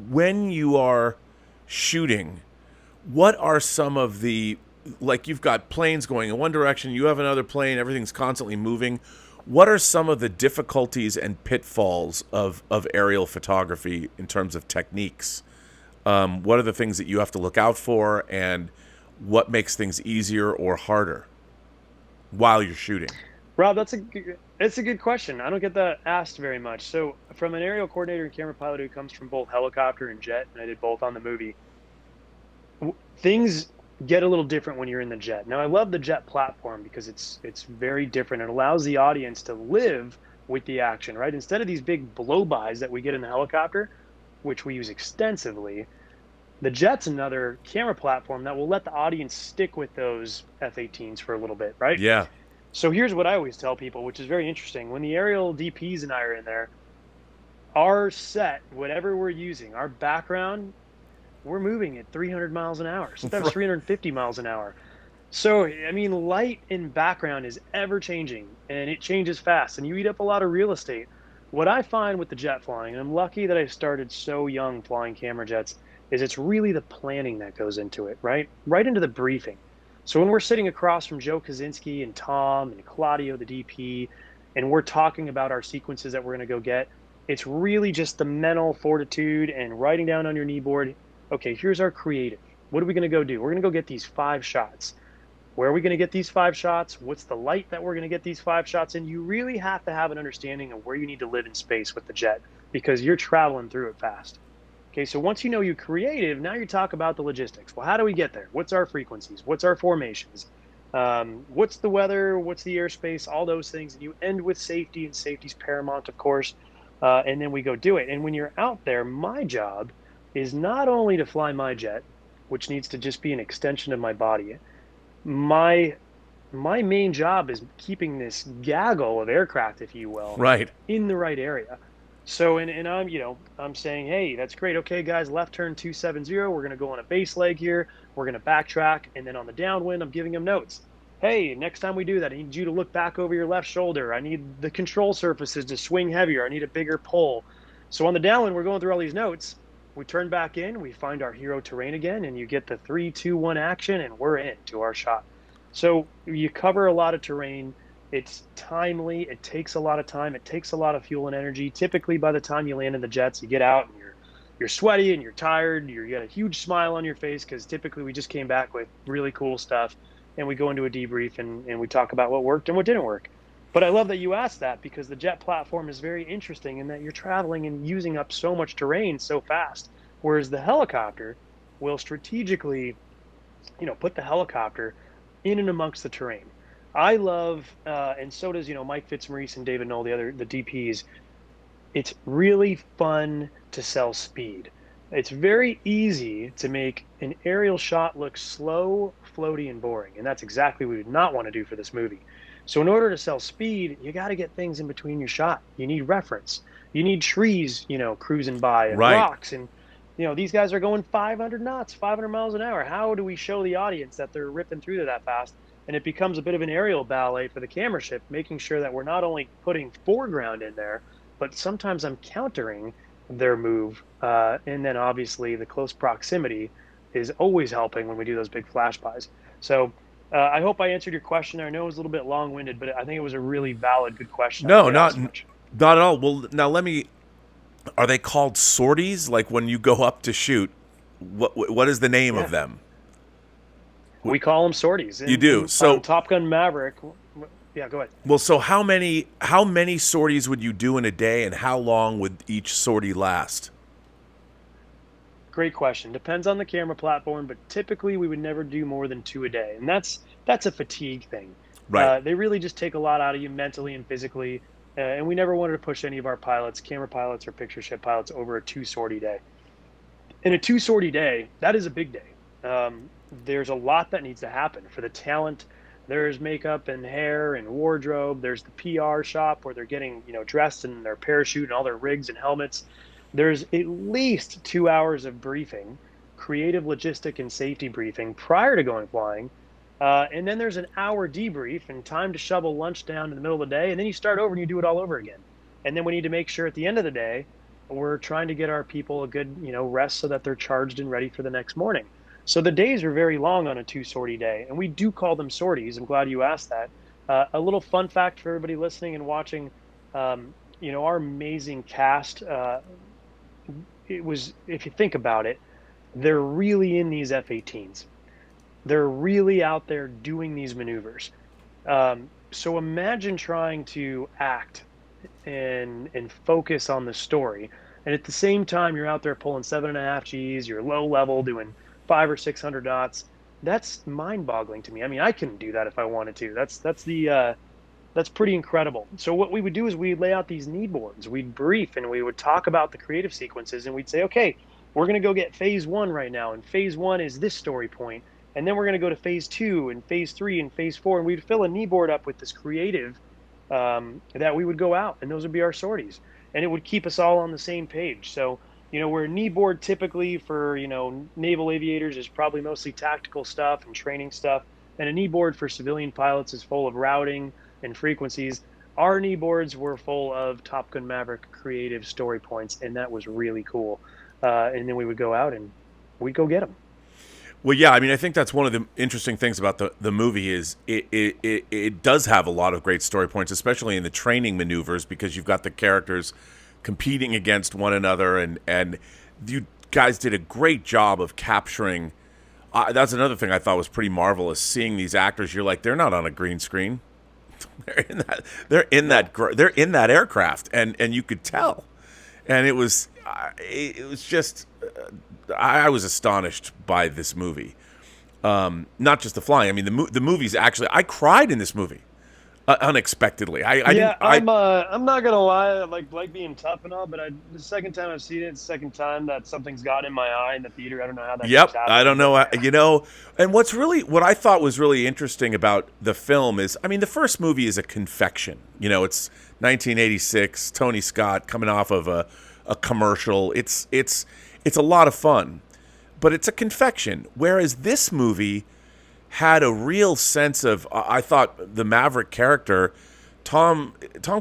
when you are shooting, what are some of the, like you've got planes going in one direction, you have another plane, everything's constantly moving. What are some of the difficulties and pitfalls of aerial photography in terms of techniques? What are the things that you have to look out for, and what makes things easier or harder while you're shooting? Rob, it's a good question. I don't get that asked very much. So from an aerial coordinator and camera pilot who comes from both helicopter and jet, and I did both on the movie, things get a little different when you're in the jet. Now, I love the jet platform because it's very different. It allows the audience to live with the action, right? Instead of these big blow-bys that we get in the helicopter, which we use extensively, the jet's another camera platform that will let the audience stick with those F-18s for a little bit, right? Yeah. So here's what I always tell people, which is very interesting. When the aerial DPs and I are in there, our set, whatever we're using, our background, we're moving at 300 miles an hour. Sometimes 350 miles an hour. So, light in background is ever changing, and it changes fast, and you eat up a lot of real estate. What I find with the jet flying, and I'm lucky that I started so young flying camera jets, is it's really the planning that goes into it, right? Right into the briefing. So when we're sitting across from Joe Kaczynski and Tom and Claudio, the DP, and we're talking about our sequences that we're going to go get, it's really just the mental fortitude and writing down on your knee board, okay, here's our creative. What are we going to go do? We're going to go get these 5 shots. Where are we going to get these 5 shots? What's the light that we're going to get these 5 shots in? You really have to have an understanding of where you need to live in space with the jet because you're traveling through it fast. Okay, so once you know you're creative, now you talk about the logistics. Well, how do we get there? What's our frequencies? What's our formations? What's the weather? What's the airspace? All those things. And you end with safety, and safety's paramount, of course. And then we go do it. And when you're out there, my job is not only to fly my jet, which needs to just be an extension of my body. My main job is keeping this gaggle of aircraft, if you will, right in the right area. So, and I'm saying, hey, that's great. Okay, guys, left turn 270. We're going to go on a base leg here. We're going to backtrack. And then on the downwind, I'm giving them notes. Hey, next time we do that, I need you to look back over your left shoulder. I need the control surfaces to swing heavier. I need a bigger pull. So on the downwind, we're going through all these notes. We turn back in, we find our hero terrain again, and you get the 3, 2, 1 action, and we're in to our shot. So you cover a lot of terrain. It's timely. It takes a lot of time. It takes a lot of fuel and energy. Typically, by the time you land in the jets, you get out and you're sweaty and you're tired. You got a huge smile on your face because typically we just came back with really cool stuff, and we go into a debrief and we talk about what worked and what didn't work. But I love that you asked that because the jet platform is very interesting in that you're traveling and using up so much terrain so fast, whereas the helicopter will strategically, put the helicopter in and amongst the terrain. I love, and so does, Mike Fitzmaurice and David Knoll, the DPs. It's really fun to sell speed. It's very easy to make an aerial shot look slow, floaty, and boring. And that's exactly what we did not want to do for this movie. So in order to sell speed, you got to get things in between your shot. You need reference. You need trees, cruising by and Right. rocks. And, these guys are going 500 knots, 500 miles an hour. How do we show the audience that they're ripping through there that fast? And it becomes a bit of an aerial ballet for the camera shift, making sure that we're not only putting foreground in there, but sometimes I'm countering their move. And then obviously the close proximity is always helping when we do those big flash bys. So I hope I answered your question there. I know it was a little bit long-winded, but I think it was a really valid, good question. I don't No, get asked much. not at all. Well, now let me. Are they called sorties? Like when you go up to shoot, what is the name of Yeah, them? we call them sorties. You do. On So, Top Gun Maverick, yeah, go ahead. well, so how many sorties would you do in a day, and how long would each sortie last? Great question. Depends on the camera platform, but typically we would never do more than 2 a day, and that's a fatigue thing. Right. They really just take a lot out of you mentally and physically, and we never wanted to push any of our pilots, camera pilots or picture ship pilots, over a 2 sortie day. In a 2 sortie day, that is a big day. There's a lot that needs to happen for the talent. There's makeup and hair and wardrobe. There's the PR shop where they're getting, dressed in their parachute and all their rigs and helmets. There's at least 2 hours of briefing, creative, logistic, and safety briefing prior to going flying. And then there's an hour debrief and time to shovel lunch down in the middle of the day. And then you start over and you do it all over again. And then we need to make sure at the end of the day, we're trying to get our people a good, rest so that they're charged and ready for the next morning. So the days are very long on a 2 sortie day. And we do call them sorties. I'm glad you asked that. A little fun fact for everybody listening and watching, our amazing cast, it was, if you think about it, they're really in these F-18s. They're really out there doing these maneuvers. So imagine trying to act and focus on the story, and at the same time you're out there pulling 7.5 Gs. You're low level doing 500 or 600 knots. That's mind-boggling to me. I mean, I couldn't do that if I wanted to. That's pretty incredible. So what we would do is we'd lay out these need boards, we'd brief, and we would talk about the creative sequences, and we'd say, okay, we're going to go get phase 1 right now, and phase 1 is this story point, and then we're going to go to phase 2 and phase 3 and phase 4, and we'd fill a need board up with this creative that we would go out, and those would be our sorties, and it would keep us all on the same page. So where a knee board typically for naval aviators is probably mostly tactical stuff and training stuff, and a knee board for civilian pilots is full of routing and frequencies. Our knee boards were full of Top Gun Maverick creative story points, and that was really cool. And then we would go out and we'd go get them. Well, yeah, I mean, I think that's one of the interesting things about the movie is it does have a lot of great story points, especially in the training maneuvers, because you've got the characters competing against one another, and you guys did a great job of capturing. That's another thing I thought was pretty marvelous. Seeing these actors, you're like, they're not on a green screen. They're in that aircraft, and you could tell, and it was just I was astonished by this movie. Not just the flying. I mean, the movie's actually, I cried in this movie unexpectedly. I'm not gonna lie, I like being tough and all, but the second time I've seen it, it's the second time that something's got in my eye in the theater. I don't know how that keeps Yep, happening. I don't know. And what I thought was really interesting about the film is, I mean, the first movie is a confection. It's 1986, Tony Scott coming off of a commercial. It's a lot of fun, but it's a confection. Whereas this movie had a real sense of, I thought the Maverick character, Tom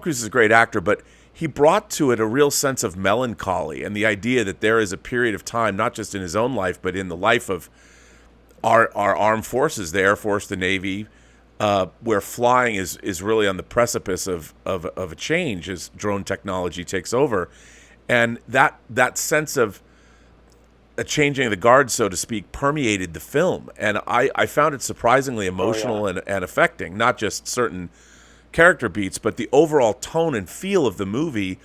Cruise is a great actor, but he brought to it a real sense of melancholy and the idea that there is a period of time, not just in his own life, but in the life of our armed forces, the Air Force, the Navy, where flying is really on the precipice of a change as drone technology takes over. And that sense of a changing of the guard, so to speak, permeated the film. And I found it surprisingly emotional and affecting, not just certain character beats, but the overall tone and feel of the movie.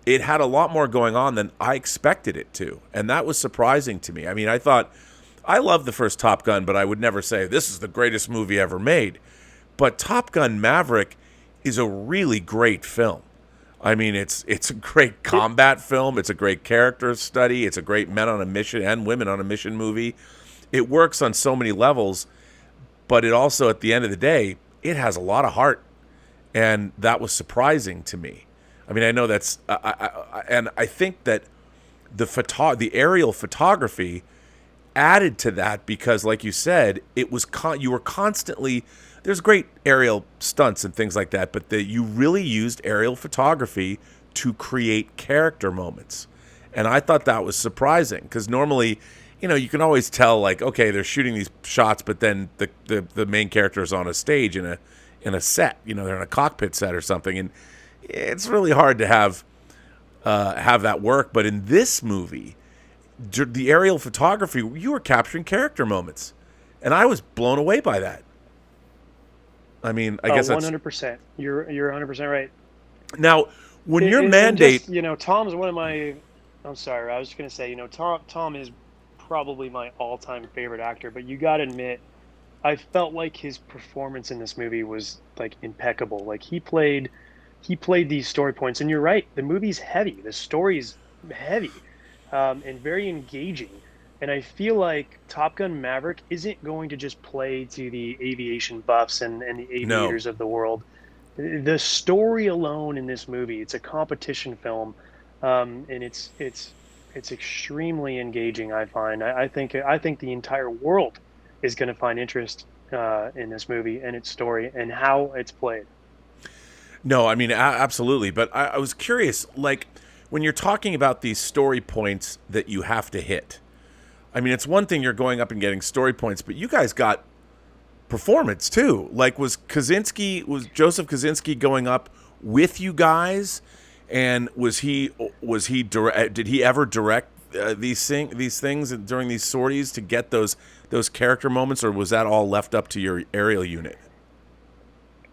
It had a lot more going on than I expected it to. And that was surprising to me. I mean, I loved the first Top Gun, but I would never say this is the greatest movie ever made. But Top Gun Maverick is a really great film. I mean, it's a great combat film. It's a great character study. It's a great men on a mission and women on a mission movie. It works on so many levels, but it also, at the end of the day, it has a lot of heart. and that was surprising to me. I mean, I know that's, and I think that the aerial photography added to that because, like you said, it was you were constantly. There's great aerial stunts and things like that, but you really used aerial photography to create character moments, and I thought that was surprising because normally, you can always tell, like, okay, they're shooting these shots, but then the main character is on a stage in a set, they're in a cockpit set or something, and it's really hard to have that work. But in this movie, the aerial photography, you were capturing character moments, and I was blown away by that. I mean, I guess that's 100%. You're 100% right. now when your And mandate. just, Tom's one of my. I'm sorry, I was just gonna say, Tom is probably my all-time favorite actor, but you got to admit, I felt like his performance in this movie was like impeccable. Like he played these story points, and you're right, the movie's heavy, the story's heavy, and very engaging. And I feel like Top Gun Maverick isn't going to just play to the aviation buffs and the No. aviators of the world. The story alone in this movie, it's a competition film, and it's extremely engaging. I find. I think the entire world is going to find interest in this movie and its story and how it's played. No, I mean, absolutely. But I was curious, like, when you're talking about these story points that you have to hit, I mean, it's one thing you're going up and getting story points, but you guys got performance too. Like, was Joseph Kosinski going up with you guys, and did he ever direct these things during these sorties to get those character moments, or was that all left up to your aerial unit?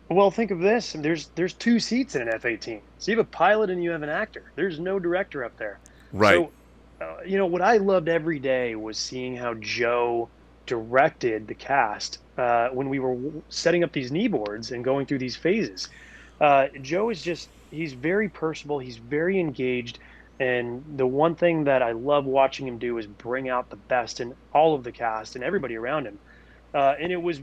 Well, think of this. There's two seats in an F-18. So you have a pilot and you have an actor. There's no director up there. Right. So, what I loved every day was seeing how Joe directed the cast when we were setting up these knee boards and going through these phases. Joe is he's very personable. He's very engaged. And the one thing that I love watching him do is bring out the best in all of the cast and everybody around him. And it was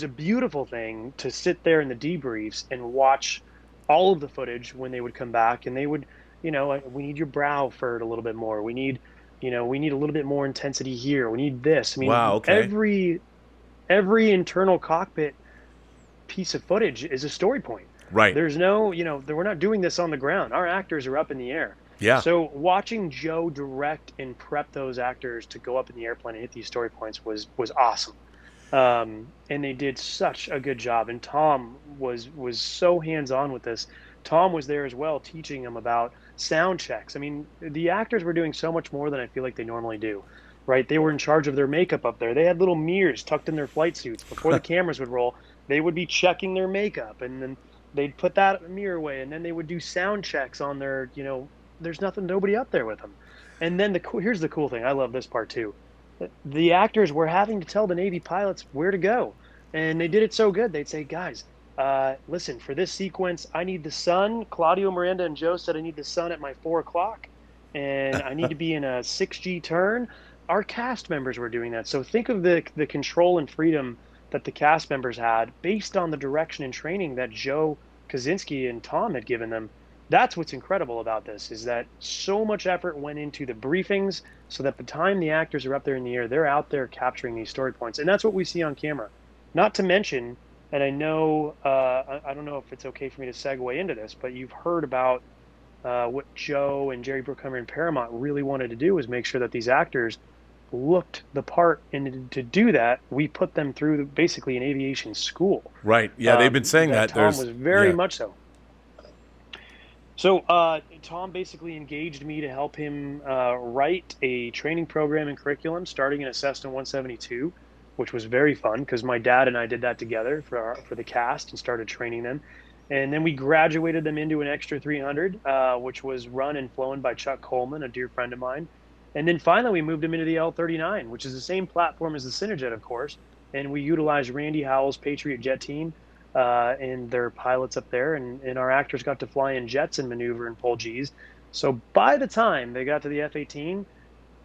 a beautiful thing to sit there in the debriefs and watch all of the footage when they would come back, and they would, like, we need your brow furred a little bit more. We need a little bit more intensity here. We need this. I Wow. mean, Okay. every internal cockpit piece of footage is a story point. Right. There's no, we're not doing this on the ground. Our actors are up in the air. Yeah. So watching Joe direct and prep those actors to go up in the airplane and hit these story points was awesome. And they did such a good job. And Tom was so hands on with this. Tom was there as well, teaching them about sound checks. I mean, the actors were doing so much more than I feel like they normally do, right? They were in charge of their makeup up there. They had little mirrors tucked in their flight suits. Before the cameras would roll, they would be checking their makeup, and then they'd put that mirror away, and then they would do sound checks on their, there's nobody up there with them. And then here's the cool thing. I love this part too. The actors were having to tell the Navy pilots where to go, and they did it so good. They'd say, "Guys, listen, for this sequence, I need the sun." Claudio, Miranda, and Joe said, "I need the sun at my 4 o'clock, and I need to be in a 6G turn." Our cast members were doing that. So think of the control and freedom that the cast members had based on the direction and training that Joe Kosinski and Tom had given them. That's what's incredible about this, is that so much effort went into the briefings so that the time the actors are up there in the air, they're out there capturing these story points. And that's what we see on camera. Not to mention, and I know, I don't know if it's okay for me to segue into this, but you've heard about what Joe and Jerry Bruckheimer and Paramount really wanted to do was make sure that these actors looked the part. And to do that, we put them through basically an aviation school. Right. Yeah, they've been saying that. Tom was very much so. So Tom basically engaged me to help him write a training program and curriculum starting in a Cessna 172, which was very fun because my dad and I did that together for the cast and started training them. And then we graduated them into an Extra 300, which was run and flown by Chuck Coleman, a dear friend of mine. And then finally we moved them into the L-39, which is the same platform as the Cinejet, of course. And we utilized Randy Howell's Patriot jet team and their pilots up there, and our actors got to fly in jets and maneuver and pull Gs. So by the time they got to the F-18,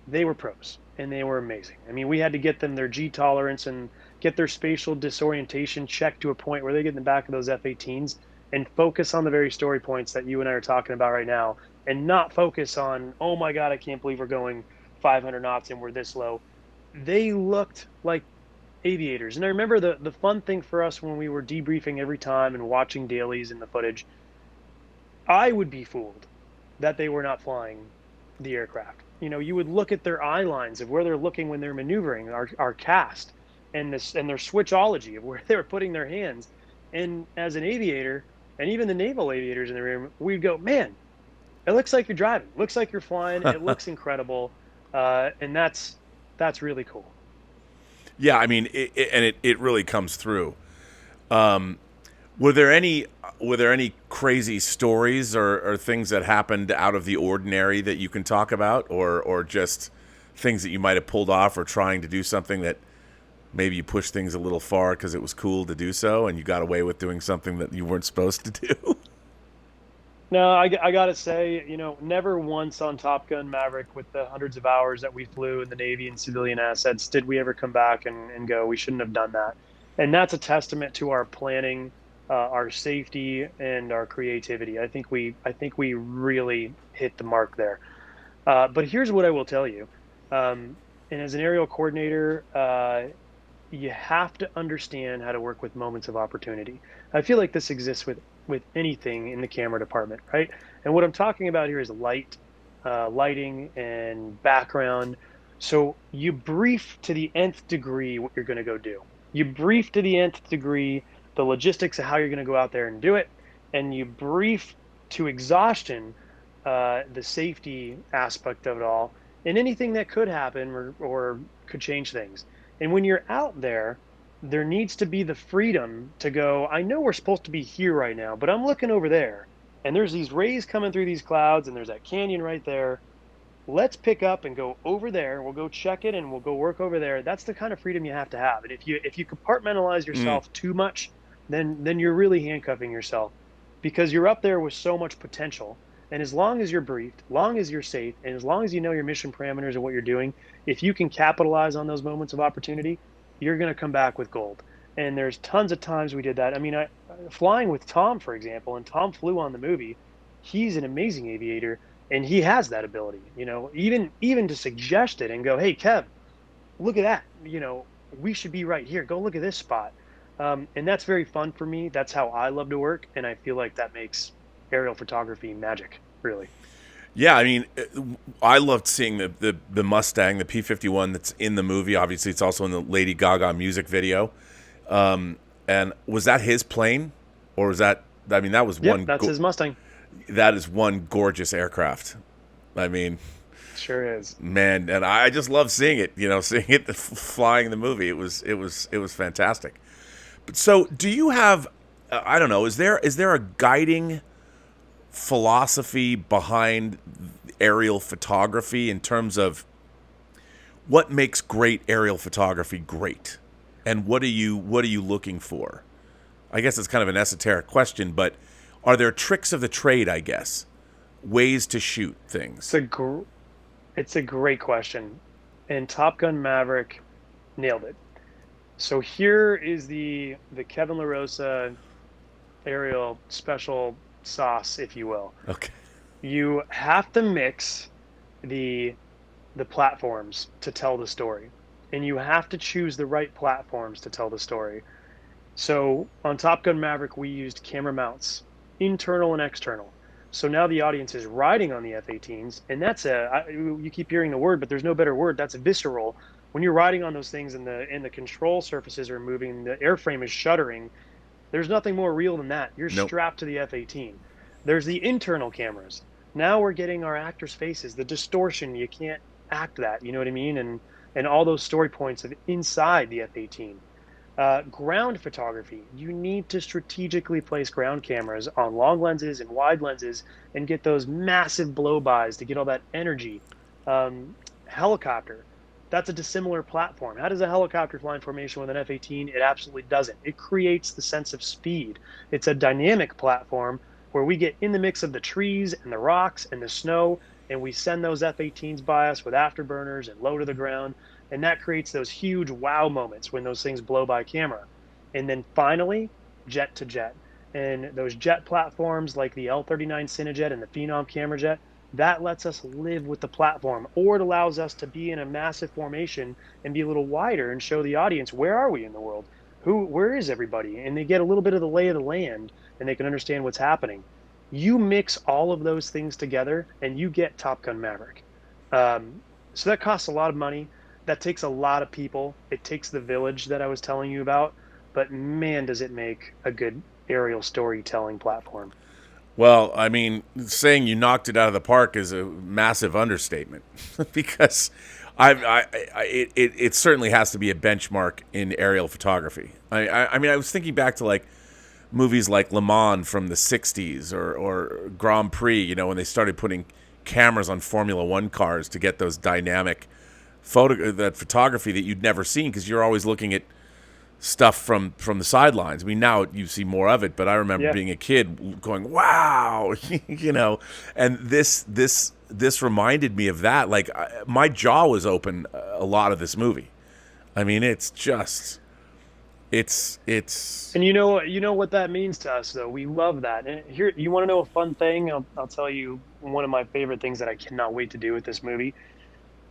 they were pros, and they were amazing. I mean, we had to get them their G tolerance and get their spatial disorientation checked to a point where they get in the back of those F-18s and focus on the very story points that you and I are talking about right now, and not focus on, oh my God, I can't believe we're going 500 knots and we're this low. They looked like aviators. And I remember the fun thing for us when we were debriefing every time and watching dailies in the footage, I would be fooled that they were not flying the aircraft. You would look at their eye lines of where they're looking when they're maneuvering, our cast, and their switchology of where they were putting their hands. And as an aviator, and even the naval aviators in the room, we'd go, man, it looks like you're driving, looks like you're flying, it looks incredible, and that's really cool. Yeah, I mean, it really comes through. Um, were there any crazy stories or things that happened out of the ordinary that you can talk about, or just things that you might have pulled off, or trying to do something that maybe you pushed things a little far because it was cool to do so, and you got away with doing something that you weren't supposed to do? No, I gotta say, never once on Top Gun Maverick, with the hundreds of hours that we flew in the Navy and civilian assets, did we ever come back and go, we shouldn't have done that. And that's a testament to our planning, our safety, and our creativity. I think we really hit the mark there. But here's what I will tell you. And as an aerial coordinator, you have to understand how to work with moments of opportunity. I feel like this exists with anything in the camera department, right? And what I'm talking about here is lighting, and background. So you brief to the nth degree what you're going to go do. You brief to the nth degree the logistics of how you're going to go out there and do it, and you brief to exhaustion the safety aspect of it all, and anything that could happen or could change things. And when you're out there, there needs to be the freedom to go, I know we're supposed to be here right now, but I'm looking over there, and there's these rays coming through these clouds, and there's that canyon right there. Let's pick up and go over there. We'll go check it and we'll go work over there. That's the kind of freedom you have to have. And if you compartmentalize Mm. yourself too much, then you're really handcuffing yourself, because you're up there with so much potential. And as long as you're briefed, as long as you're safe, and as long as you know your mission parameters and what you're doing, if you can capitalize on those moments of opportunity, you're going to come back with gold. And there's tons of times we did that. I mean, flying with Tom, for example, and Tom flew on the movie. He's an amazing aviator, and he has that ability. Even to suggest it and go, hey, Kev, look at that. We should be right here. Go look at this spot. And that's very fun for me. That's how I love to work, and I feel like that makes aerial photography magic, really. Yeah, I mean, I loved seeing the Mustang, the P-51 that's in the movie. Obviously, it's also in the Lady Gaga music video. And was that his plane, or was that? I mean, that was Yep, that's his Mustang. That is one gorgeous aircraft. I mean, Sure is. man, and I just love seeing it. Seeing it flying in the movie. It was fantastic. But so, do you have? I don't know. Is there a guiding philosophy behind aerial photography in terms of what makes great aerial photography great, and what are you looking for? I guess it's kind of an esoteric question, but are there tricks of the trade, I guess, ways to shoot It's things? it's a great question, and Top Gun Maverick nailed it. So here is the Kevin LaRosa aerial special sauce, if you will. Okay. You have to mix the the platforms to tell the story, and you have to choose the right platforms to tell the story. So on Top Gun Maverick, we used camera mounts, internal and external. So now the audience is riding on the F-18s, and you keep hearing the word, but there's no better word. That's visceral. When you're riding on those things and the control surfaces are moving, the airframe is shuddering. There's nothing more real than that. You're Nope. strapped to the F-18. There's the internal cameras. Now we're getting our actors' faces, the distortion. You can't act that. You know what I mean? And all those story points of inside the F-18. Ground photography. You need to strategically place ground cameras on long lenses and wide lenses and get those massive blow-bys to get all that energy. Helicopter. That's a dissimilar platform. How does a helicopter fly in formation with an F-18? It absolutely doesn't. It creates the sense of speed. It's a dynamic platform where we get in the mix of the trees and the rocks and the snow, and we send those F-18s by us with afterburners and low to the ground, and that creates those huge wow moments when those things blow by camera. And then finally, jet to jet. And those jet platforms like the L-39 Cinejet and the Phenom camera jet, that lets us live with the platform, or it allows us to be in a massive formation and be a little wider and show the audience, where are we in the world? Where is everybody? And they get a little bit of the lay of the land and they can understand what's happening. You mix all of those things together and you get Top Gun Maverick. So that costs a lot of money. That takes a lot of people. It takes the village that I was telling you about, but man, does it make a good aerial storytelling platform. Well, I mean, saying you knocked it out of the park is a massive understatement because it certainly has to be a benchmark in aerial photography. I mean, I was thinking back to like movies like Le Mans from the 60s or Grand Prix, you know, when they started putting cameras on Formula One cars to get those dynamic that photography that you'd never seen because you're always looking at stuff from the sidelines. I mean, now you see more of it, but I remember Yeah. being a kid going, "Wow," you know. And this reminded me of that. Like my jaw was open a lot of this movie. I mean, it's just it's And you know what that means to us, though. We love that. And here, you want to know a fun thing? I'll tell you one of my favorite things that I cannot wait to do with this movie.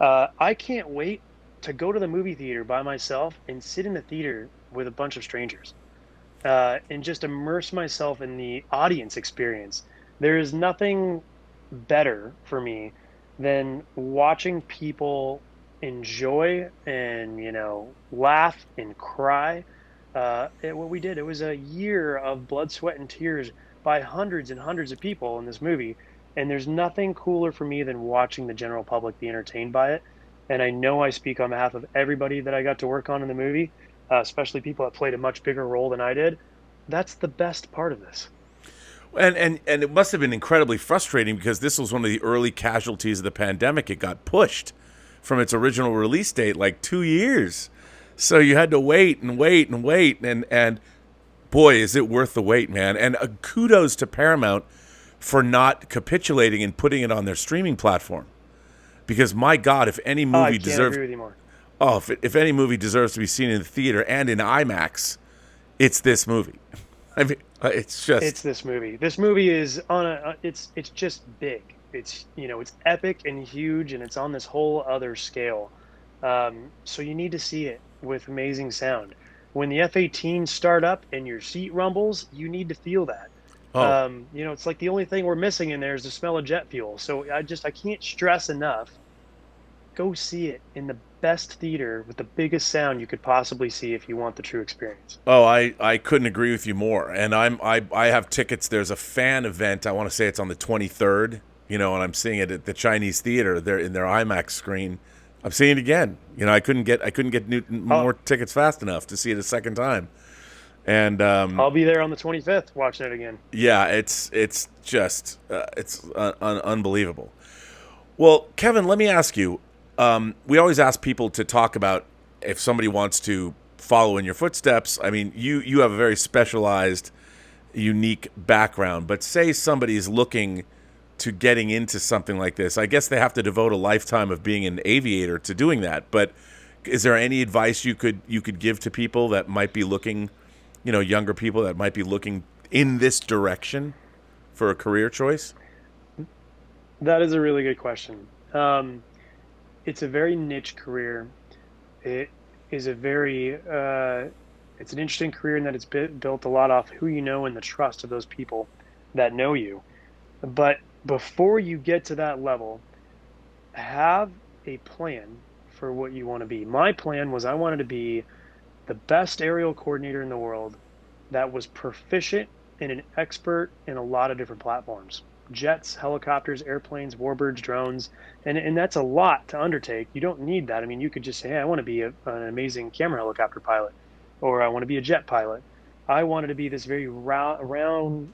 I can't wait to go to the movie theater by myself and sit in the theater with a bunch of strangers, and just immerse myself in the audience experience. There is nothing better for me than watching people enjoy and, laugh and cry at what we did. It was a year of blood, sweat, and tears by hundreds and hundreds of people in this movie. And there's nothing cooler for me than watching the general public be entertained by it. And I know I speak on behalf of everybody that I got to work on in the movie, especially people that played a much bigger role than I did. That's the best part of this. and it must have been incredibly frustrating because this was one of the early casualties of the pandemic. It got pushed from its original release date like 2 years. So you had to wait and wait and wait and boy, is it worth the wait, man. And kudos to Paramount for not capitulating and putting it on their streaming platform. Because my God, if any I movie can't deserves agree with you more. if any movie deserves to be seen in the theater and in IMAX, it's this movie. I mean, it's It's just this movie. This movie is on it's just big. It's epic and huge, and it's on this whole other scale. So you need to see it with amazing sound. When the F-18s start up and your seat rumbles, you need to feel that. oh It's like the only thing we're missing in there is the smell of jet fuel. So I can't stress enough. Go see it in the best theater with the biggest sound you could possibly see if you want the true experience. I couldn't agree with you more. And I have tickets. There's a fan event. I want to say it's on the 23rd. You know, and I'm seeing it at the Chinese theater. They're in their IMAX screen. I'm seeing it again. You know, I couldn't get more tickets fast enough to see it a second time. And I'll be there on the 25th watching it again. yeah, it's just unbelievable. Well, Kevin, let me ask you. We always ask people to talk about if somebody wants to follow in your footsteps. I mean, you have a very specialized, unique background. But say somebody's looking to getting into something like this, I guess they have to devote a lifetime of being an aviator to doing that. But is there any advice you could give to people that might be looking, younger people that might be looking in this direction for a career choice? That is a really good question. It's a very niche career. It is it's an interesting career in that it's built a lot off who you know and the trust of those people that know you. But before you get to that level, have a plan for what you want to be. My plan was I wanted to be the best aerial coordinator in the world that was proficient and an expert in a lot of different platforms: jets, helicopters, airplanes, warbirds, drones. And that's a lot to undertake. You don't need that. I mean, you could just say, hey, I want to be an amazing camera helicopter pilot, or I want to be a jet pilot. I wanted to be this very well-rounded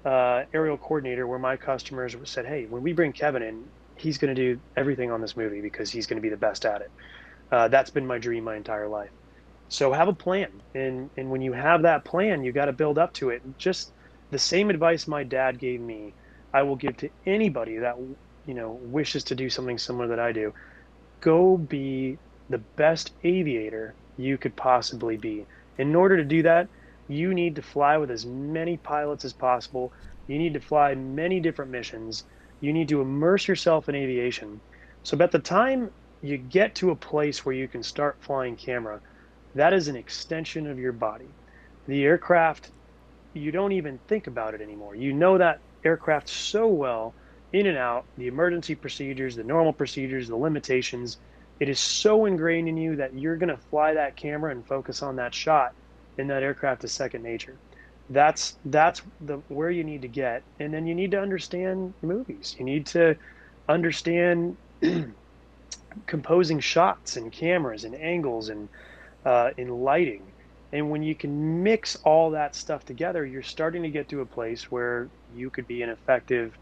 aerial coordinator where my customers said, hey, when we bring Kevin in, he's going to do everything on this movie because he's going to be the best at it. That's been my dream my entire life. So have a plan. And when you have that plan, you got to build up to it. Just the same advice my dad gave me, I will give to anybody that, wishes to do something similar that I do. Go be the best aviator you could possibly be. In order to do that, You need to fly with as many pilots as possible. You need to fly many different missions. You need to immerse yourself in aviation. So by the time you get to a place where you can start flying camera, that is an extension of your body. The aircraft, you don't even think about it anymore. You know that aircraft so well, in and out, the emergency procedures, the normal procedures, the limitations. It is so ingrained in you that you're going to fly that camera and focus on that shot, and that aircraft is second nature. That's the where you need to get, and then you need to understand movies. You need to understand composing shots and cameras and angles and in lighting. And when you can mix all that stuff together, you're starting to get to a place where you could be an effective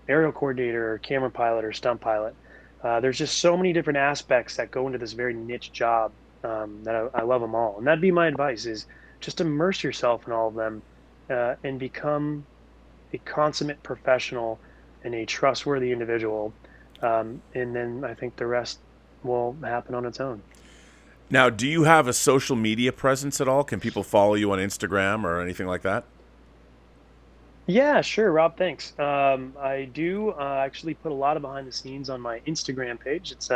aerial coordinator or camera pilot or stunt pilot. There's just so many different aspects that go into this very niche job that I love them all. And that'd be my advice: is just immerse yourself in all of them and become a consummate professional and a trustworthy individual. And then I think the rest will happen on its own. Now, do you have a social media presence at all? Can people follow you on Instagram or anything like that? Yeah, sure, Rob. Thanks. I do actually put a lot of behind the scenes on my Instagram page. It's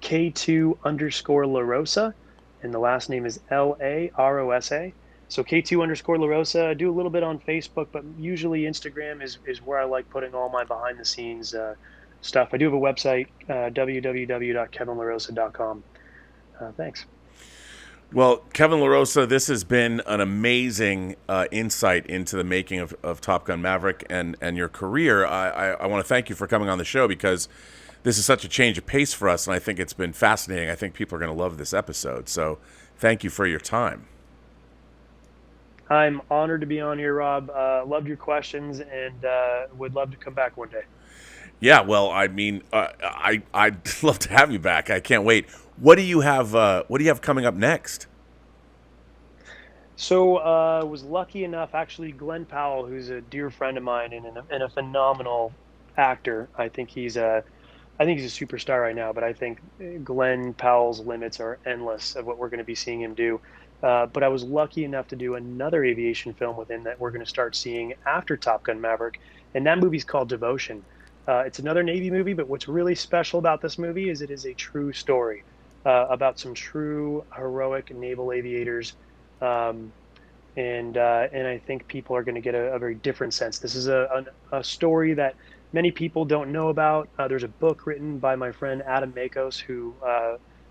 K2 underscore LaRosa, and the last name is LaRosa. So K2 underscore LaRosa. I do a little bit on Facebook, but usually Instagram is where I like putting all my behind the scenes stuff. I do have a website, www.kevinlarosa.com. Thanks. Well, Kevin LaRosa, this has been an amazing insight into the making of Top Gun Maverick and your career. I want to thank you for coming on the show because this is such a change of pace for us, and I think it's been fascinating. I think people are going to love this episode. So thank you for your time. I'm honored to be on here, Rob. Loved your questions and would love to come back one day. Yeah, well, I mean, I'd love to have you back. I can't wait. What do you have? What do you have coming up next? So was lucky enough, actually, Glenn Powell, who's a dear friend of mine and a phenomenal actor. I think he's a superstar right now. But I think Glenn Powell's limits are endless of what we're going to be seeing him do. But I was lucky enough to do another aviation film with him that we're going to start seeing after Top Gun Maverick, and that movie's called Devotion. It's another Navy movie, but what's really special about this movie is it is a true story about some true heroic naval aviators, and I think people are going to get a very different sense. This is a story that many people don't know about. There's a book written by my friend Adam Makos who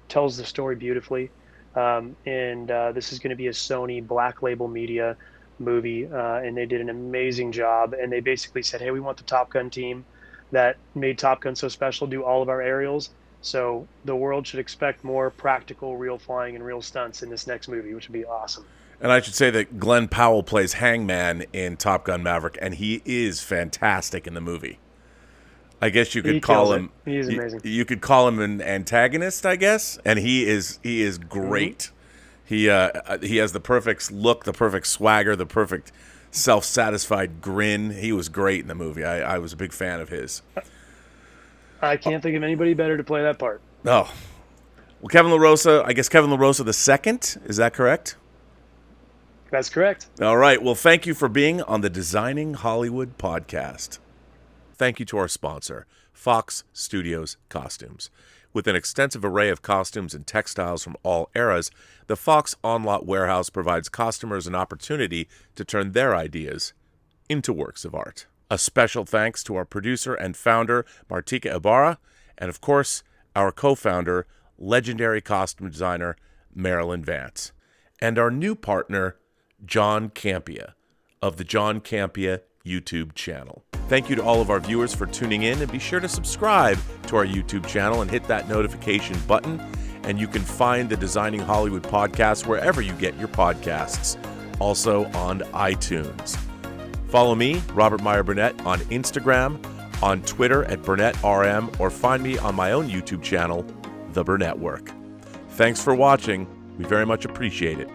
tells the story beautifully, and this is going to be a Sony Black Label Media movie, and they did an amazing job. And they basically said, "Hey, we want the Top Gun team that made Top Gun so special do all of our aerials. So the world should expect more practical, real flying and real stunts in this next movie," which would be awesome. And I should say that Glenn Powell plays Hangman in Top Gun Maverick, and he is fantastic in the movie. I guess you could call him. He is amazing. You could call him an antagonist, I guess, and he is great. Mm-hmm. He has the perfect look, the perfect swagger, the perfect self-satisfied grin. He was great in the movie. I was a big fan of his. I can't think of anybody better to play that part. Oh, well, Kevin LaRosa. I guess Kevin LaRosa II. Is that correct? That's correct. All right. Well, thank you for being on the Designing Hollywood podcast. Thank you to our sponsor, Fox Studios Costumes. With an extensive array of costumes and textiles from all eras, the Fox On-Lot Warehouse provides customers an opportunity to turn their ideas into works of art. A special thanks to our producer and founder, Martika Ibarra, and of course, our co-founder, legendary costume designer, Marilyn Vance, and our new partner, John Campea, of the John Campea YouTube channel. Thank you to all of our viewers for tuning in, and be sure to subscribe to our YouTube channel and hit that notification button. And you can find the Designing Hollywood podcast wherever you get your podcasts, also on iTunes. Follow me, Robert Meyer Burnett, on Instagram, on Twitter at BurnettRM, or find me on my own YouTube channel, The Burnett Work. Thanks for watching. We very much appreciate it.